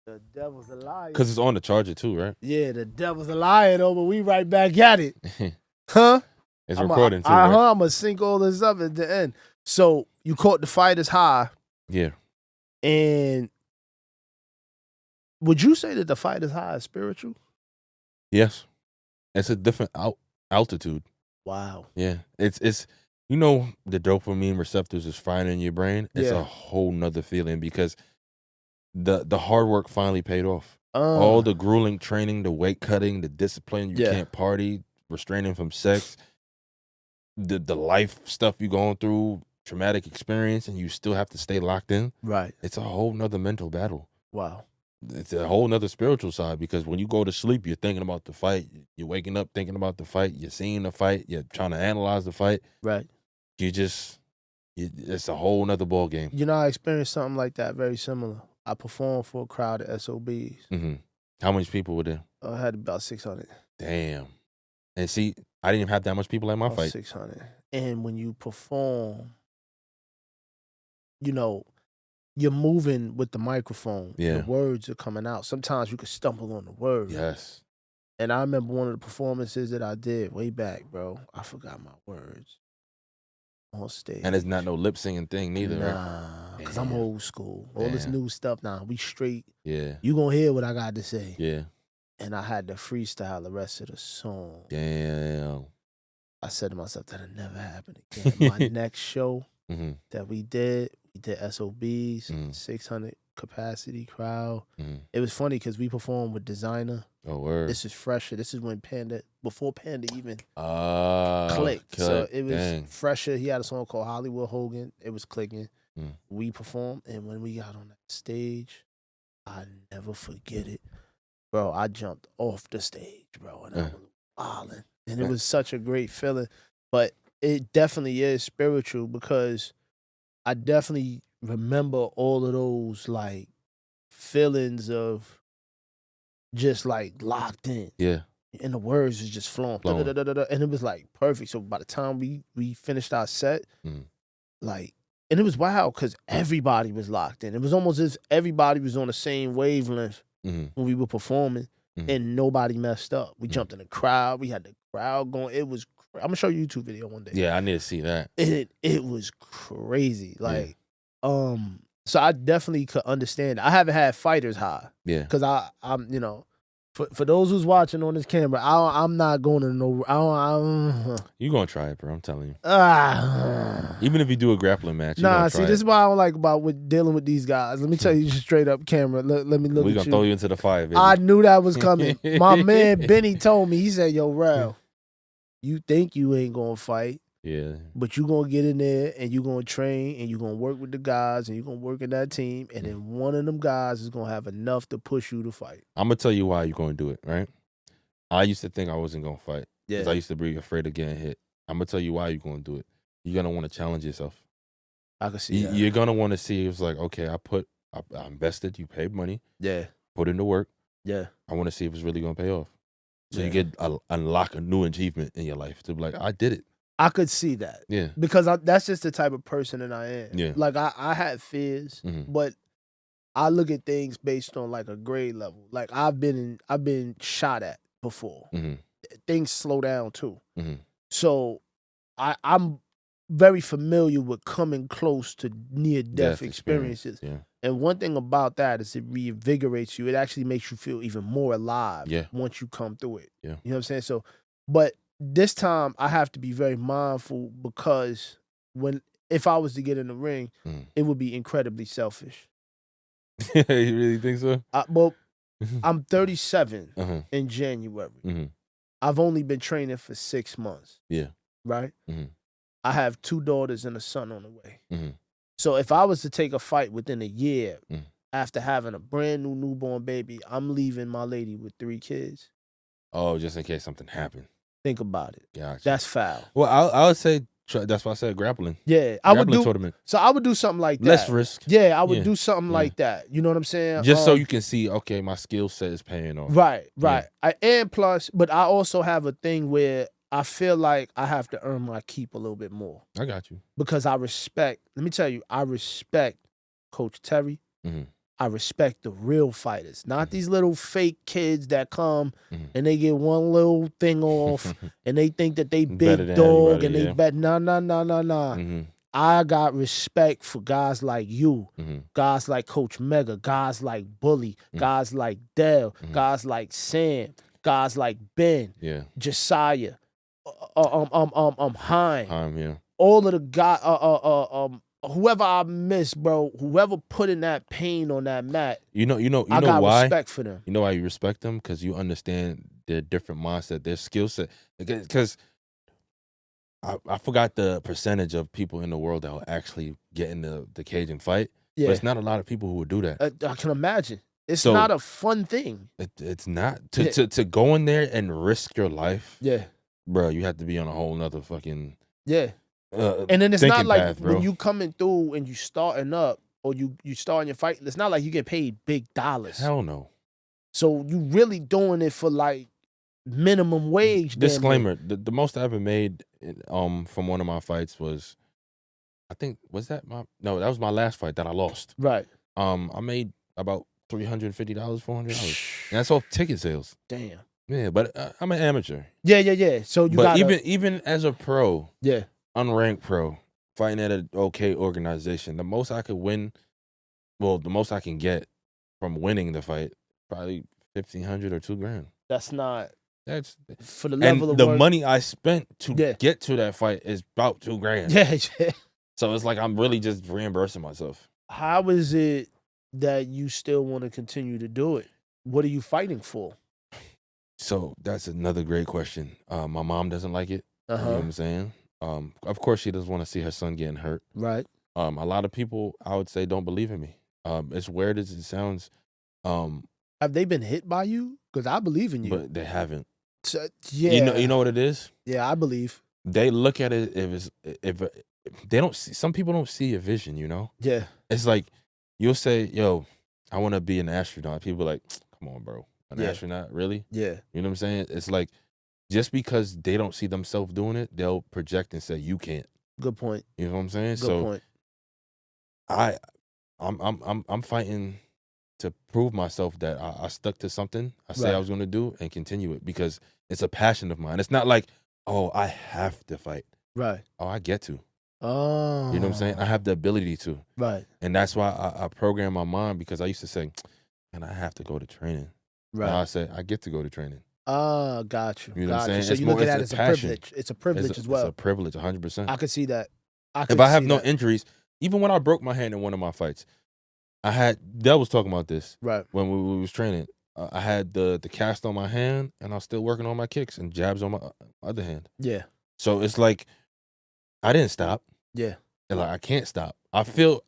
The devil's a liar. Because it's on the charger too, right? Yeah, the devil's a liar though, but we right back at it. Huh? It's recording too, right? I'm going to sync all this up at the end. So you caught the fighter's high. Yeah. And would you say that the fighter's high is spiritual? Yes. It's a different altitude. Wow. Yeah. It's the dopamine receptors is firing in your brain. It's a whole nother feeling because the hard work finally paid off. All the grueling training, the weight cutting, the discipline, you can't party, restraining from sex, the life stuff you're going through, traumatic experience, and you still have to stay locked in. Right. It's a whole nother mental battle. Wow. It's a whole nother spiritual side because when you go to sleep, you're thinking about the fight. You're waking up thinking about the fight. You're seeing the fight. You're trying to analyze the fight. Right. It's a whole nother ball game. You know, I experienced something like that, very similar. I performed for a crowd of SOBs. Mm-hmm. How many people were there? I had about 600. Damn. And see, I didn't even have that much people at my fight. 600. And when you perform, you're moving with the microphone. Yeah. The words are coming out. Sometimes you could stumble on the words. Yes. And I remember one of the performances that I did way back, bro. I forgot my words on stage. And it's not no lip singing thing neither, right? Nah, because I'm old school. All this new stuff now, we straight. Yeah. You gonna hear what I got to say. Yeah. And I had to freestyle the rest of the song. Damn. I said to myself, that'll never happen again. My next show that we did SOBs, 600 capacity crowd. It was funny because we performed with Designer. Oh, word. This is fresher. This is when before Panda even clicked. clicked. So it was fresher. He had a song called Hollywood Hogan. It was clicking. We performed, and when we got on that stage, I never forget it. Bro, I jumped off the stage, bro, and I was wilding. And it was such a great feeling. But it definitely is spiritual because I definitely remember all of those, like, feelings of just, like, locked in. Yeah. And the words was just flowing. And it was, like, perfect. So by the time we finished our set, like, and it was wild because everybody was locked in. It was almost as if everybody was on the same wavelength when we were performing, and nobody messed up. We jumped in the crowd. We had the crowd going. It was. I'm gonna show you a YouTube video one day. Yeah, I need to see that. It was crazy. Like, So I definitely could understand. I haven't had fighters high. Yeah. Because I'm, you know, for those who's watching on this camera, I'm not going to no. You gonna try it, bro? I'm telling you. Ah. Even if you do a grappling match, you Nah, gonna see, try this is what I don't like about dealing with these guys. Let me tell you straight up, camera. Let me look We at gonna you. throw you into the fire, baby. I knew that was coming. My man Benny told me. He said, "Yo, Rell, you think you ain't gonna fight? Yeah. But you gonna get in there and you gonna train and you gonna work with the guys and you gonna work in that team and then one of them guys is gonna have enough to push you to fight." I'm gonna tell you why you're gonna do it, right? I used to think I wasn't gonna fight because I used to be afraid of getting hit. I'm gonna tell you why you're gonna do it. You're gonna want to challenge yourself. I can see that. You're gonna want to see. It's like, okay, I invested. You paid money. Yeah. Put into work. Yeah. I want to see if it's really gonna pay off. So you get unlock a new achievement in your life to be like, I did it. I could see that. Yeah. Because that's just the type of person that I am. Yeah. Like I had fears, but I look at things based on like a grade level. Like I've been shot at before. Things slow down too. So I'm very familiar with coming close to near-death experiences. Yeah. And one thing about that is it reinvigorates you. It actually makes you feel even more alive once you come through it. Yeah. You know what I'm saying? So, but this time I have to be very mindful because if I was to get in the ring, it would be incredibly selfish. You really think so? Well, I'm 37 in January. I've only been training for 6 months. Yeah. Right? I have 2 daughters and a son on the way. So if I was to take a fight within a year after having a brand new newborn baby, I'm leaving my lady with 3 kids. Oh, just in case something happened. Think about it. Gotcha. That's foul. Well, I would say that's why I said grappling. Yeah, I would do. Tournament. So I would do something like that. Less risk. Yeah, I would do something like that. You know what I'm saying? Just so you can see, okay, my skill set is paying off. Right. And plus, but I also have a thing where I feel like I have to earn my keep a little bit more. I got you. Because I respect. Let me tell you, I respect Coach Terry. I respect the real fighters, not these little fake kids that come and they get one little thing off and they think that they big dog and they bet. Nah. I got respect for guys like you, guys like Coach Mega, guys like Bully, guys like Dell, guys like Sam, guys like Ben, Josiah, Heim, all of the guys, whoever I miss, bro, whoever put in that pain on that mat, you know I got why? Respect for them. You know why you respect them? Because you understand their different mindset, their skill set. Because I forgot the percentage of people in the world that will actually get in the cage and fight. Yeah. But it's not a lot of people who would do that. I can imagine. It's not a fun thing. It's not. To go in there and risk your life. Yeah. Bro, you have to be on a whole nother fucking... Yeah. And then it's not like path, when you coming through and you starting up or you starting your fight, it's not like you get paid big dollars. Hell no. So you really doing it for like minimum wage. Disclaimer, the most I ever made from one of my fights was, that was my last fight that I lost. Right. I made about $350, $400. And that's all ticket sales. Damn. Yeah, but I'm an amateur. Yeah. So even as a pro, unranked pro, fighting at an okay organization, the most I could win, the most I can get from winning the fight, probably $1,500 or $2,000. That's for the level of the work. money I spent to get to that fight is about $2,000. Yeah. So it's like I'm really just reimbursing myself. How is it that you still want to continue to do it? What are you fighting for? So that's another great question. My mom doesn't like it. You know what I'm saying? Of course, she doesn't want to see her son getting hurt. Right. A lot of people, I would say, don't believe in me. As weird as it sounds. Have they been hit by you? Because I believe in you. But they haven't. So, yeah. You know what it is? Yeah, I believe. They look at it if they don't see. Some people don't see a vision. You know. Yeah. It's like you'll say, "Yo, I want to be an astronaut." People are like, "Come on, bro, an astronaut, really?" Yeah. You know what I'm saying? It's like just because they don't see themselves doing it, they'll project and say, "You can't." Good point. You know what I'm saying? Good point. I'm fighting to prove myself that I stuck to something I said I was going to do and continue it because it's a passion of mine. It's not like, oh, I have to fight. Right. Oh, I get to. Oh. You know what I'm saying? I have the ability to. Right. And that's why I program my mind, because I used to say, and I have to go to training. Right. Now I say, I get to go to training. Got you. You know what I'm saying? So you look at that as a privilege. It's a privilege as well. It's a privilege, 100%. I could see that. If I have no injuries, even when I broke my hand in one of my fights, Dell was talking about this. Right. When we was training. I had the cast on my hand, and I was still working on my kicks and jabs on my other hand. Yeah. So it's like, I didn't stop. Yeah. And like, I can't stop. I feel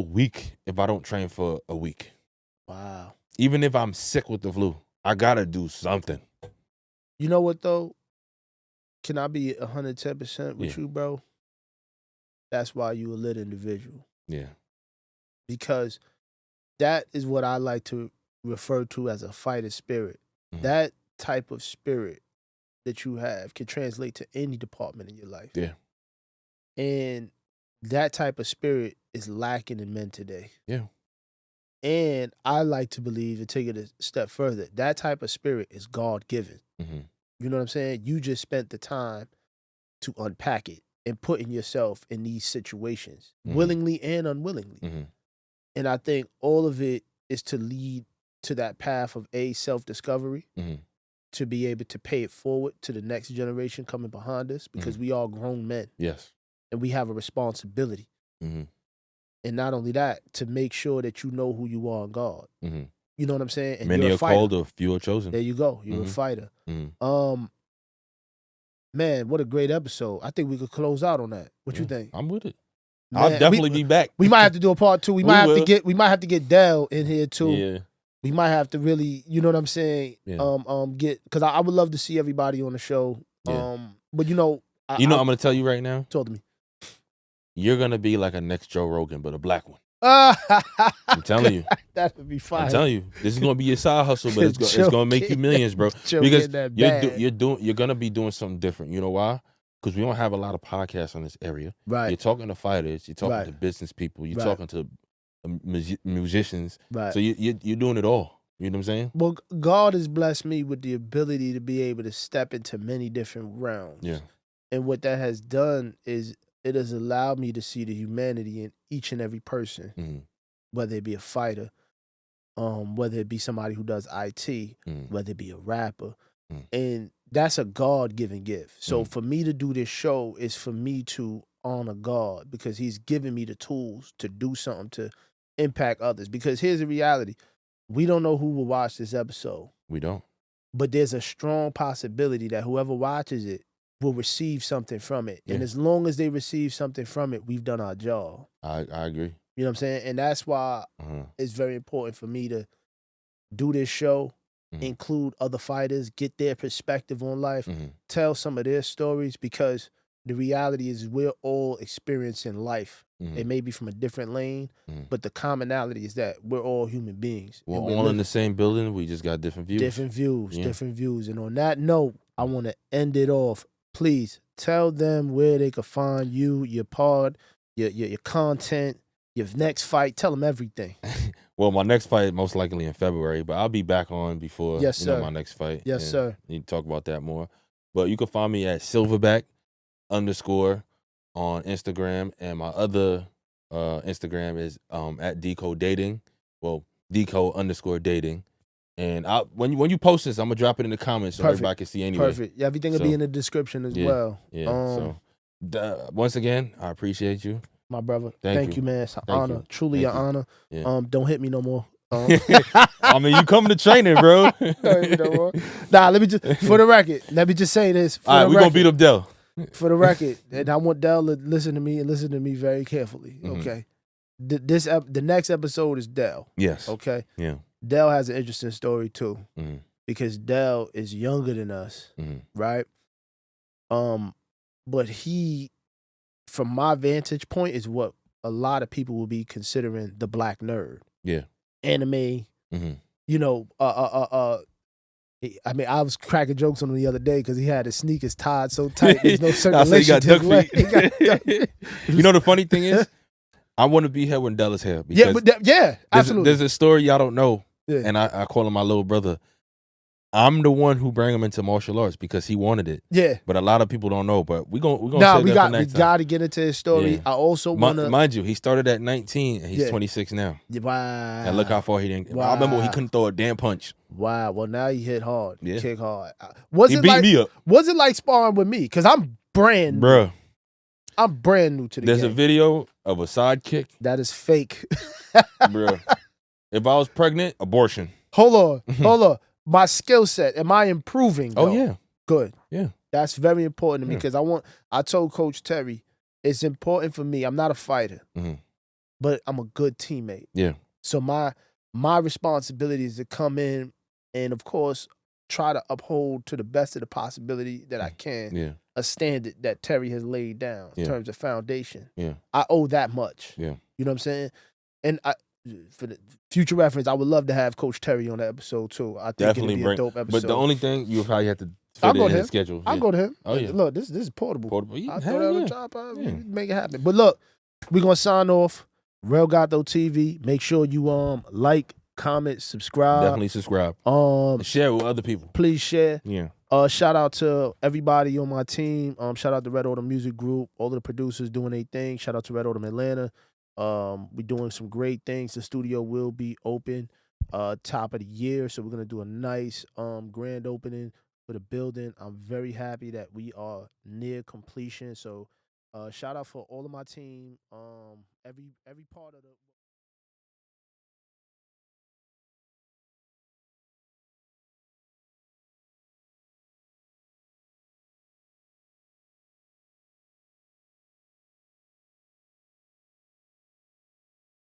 weak if I don't train for a week. Wow. Even if I'm sick with the flu, I gotta do something. You know what though? Can I be 110% with you, bro? That's why you a lit individual. Yeah. Because that is what I like to refer to as a fighter spirit. Mm-hmm. That type of spirit that you have can translate to any department in your life. Yeah. And that type of spirit is lacking in men today. Yeah. And I like to believe, and take it a step further, that type of spirit is God-given. Mm-hmm. You know what I'm saying? You just spent the time to unpack it and putting yourself in these situations, willingly and unwillingly. Mm-hmm. And I think all of it is to lead to that path of self-discovery, to be able to pay it forward to the next generation coming behind us, because we are grown men. Yes. And we have a responsibility. And not only that, to make sure that you know who you are in God. You know what I'm saying? And many are called, a few are chosen. There you go. You're a fighter. Man, what a great episode. I think we could close out on that. What you think? I'm with it. Man, I'll definitely be back. We might have to do a part 2. We might have to get Dell in here too. Yeah. We might have to really, you know what I'm saying? Yeah. Because I would love to see everybody on the show. Yeah. But I'm gonna tell you right now. Talk to me. You're gonna be like a next Joe Rogan, but a black one. I'm telling you. That would be fine. I'm telling you, this is gonna be your side hustle, but it's gonna make you millions, bro. Because you're gonna be doing something different. You know why? Because we don't have a lot of podcasts on this area. Right. You're talking to fighters. You're talking to business people. You're talking to musicians. Right. So you're doing it all. You know what I'm saying? Well, God has blessed me with the ability to be able to step into many different realms. Yeah. And what that has done is it has allowed me to see the humanity in each and every person, whether it be a fighter, whether it be somebody who does IT, whether it be a rapper. And that's a God-given gift. So for me to do this show is for me to honor God, because he's given me the tools to do something to impact others. Because here's the reality. We don't know who will watch this episode. We don't. But there's a strong possibility that whoever watches it will receive something from it. Yeah. And as long as they receive something from it, we've done our job. I agree. You know what I'm saying? And that's why it's very important for me to do this show, include other fighters, get their perspective on life, tell some of their stories, because the reality is we're all experiencing life. It may be from a different lane, but the commonality is that we're all human beings. We're all in the same building. We just got different views. Different views. And on that note, I want to end it off. Please tell them where they can find you, your pod, your content, your next fight. Tell them everything. Well, my next fight most likely in February, but I'll be back on before my next fight. Yes, sir. Need to talk about that more. But you can find me at silverback_ on Instagram, and my other Instagram is at Deco Dating. Well, Deco_dating. And when you post this, I'm gonna drop it in the comments so everybody can see anyway. Perfect. Yeah, everything will be in the description as well. Yeah. Once again, I appreciate you, my brother. Thank you, man. It's an honor. Truly an honor. Yeah. Don't hit me no more. I mean, you coming to training, bro. Nah, let me just for the record. Let me just say this. All right, we're gonna beat up Dell. For the record, and I want Dell to listen to me and listen to me very carefully. Okay, the next episode is Dell. Yes. Okay. Yeah. Dell has an interesting story too, because Dell is younger than us, right? But he, from my vantage point, is what a lot of people will be considering the black nerd. Yeah. Anime. You know. I mean, I was cracking jokes on him the other day because he had his sneakers tied so tight. There's no circulation to his leg. You know, the funny thing is, I want to be here when Dell is here. Yeah, absolutely. There's a story y'all don't know, yeah. and I call him my little brother. I'm the one who bring him into martial arts because he wanted it. Yeah. But a lot of people don't know. But we gonna we got to get into his story. Yeah. I also want to, mind you, he started at 19 and he's 26 now. Wow. And look how far he didn't. Wow. I remember when he couldn't throw a damn punch. Wow. Well, now he hit hard. Yeah. Kick hard. He beat me up. Was it like sparring with me? Because I'm brand new. Bruh. I'm brand new to the There's game. a video of a side kick. That is fake. Bruh. If I was pregnant, abortion. Hold on. My skill set, am I improving? Though? Oh, yeah. Good. Yeah. That's very important to me because I told Coach Terry, it's important for me. I'm not a fighter, but I'm a good teammate. Yeah. So my responsibility is to come in and, of course, try to uphold to the best of the possibility that I can a standard that Terry has laid down in terms of foundation. Yeah. I owe that much. Yeah. You know what I'm saying? And for the future reference, I would love to have Coach Terry on that episode too. I think definitely it'd be a dope episode. But the only thing you probably have to fit in his schedule. I'll go to him. Oh yeah. Look, this is portable. Yeah, I throw that on the top. Make it happen. But look, we're gonna sign off. Rell Gato TV. Make sure you like, comment, subscribe. Definitely subscribe. Share with other people. Please share. Yeah. Shout out to everybody on my team. Shout out to Red Order Music Group. All of the producers doing their thing. Shout out to Red Order Atlanta. We're doing some great things. The studio will be open top of the year. So we're gonna do a nice grand opening for the building. I'm very happy that we are near completion. So shout out for all of my team. Every part of the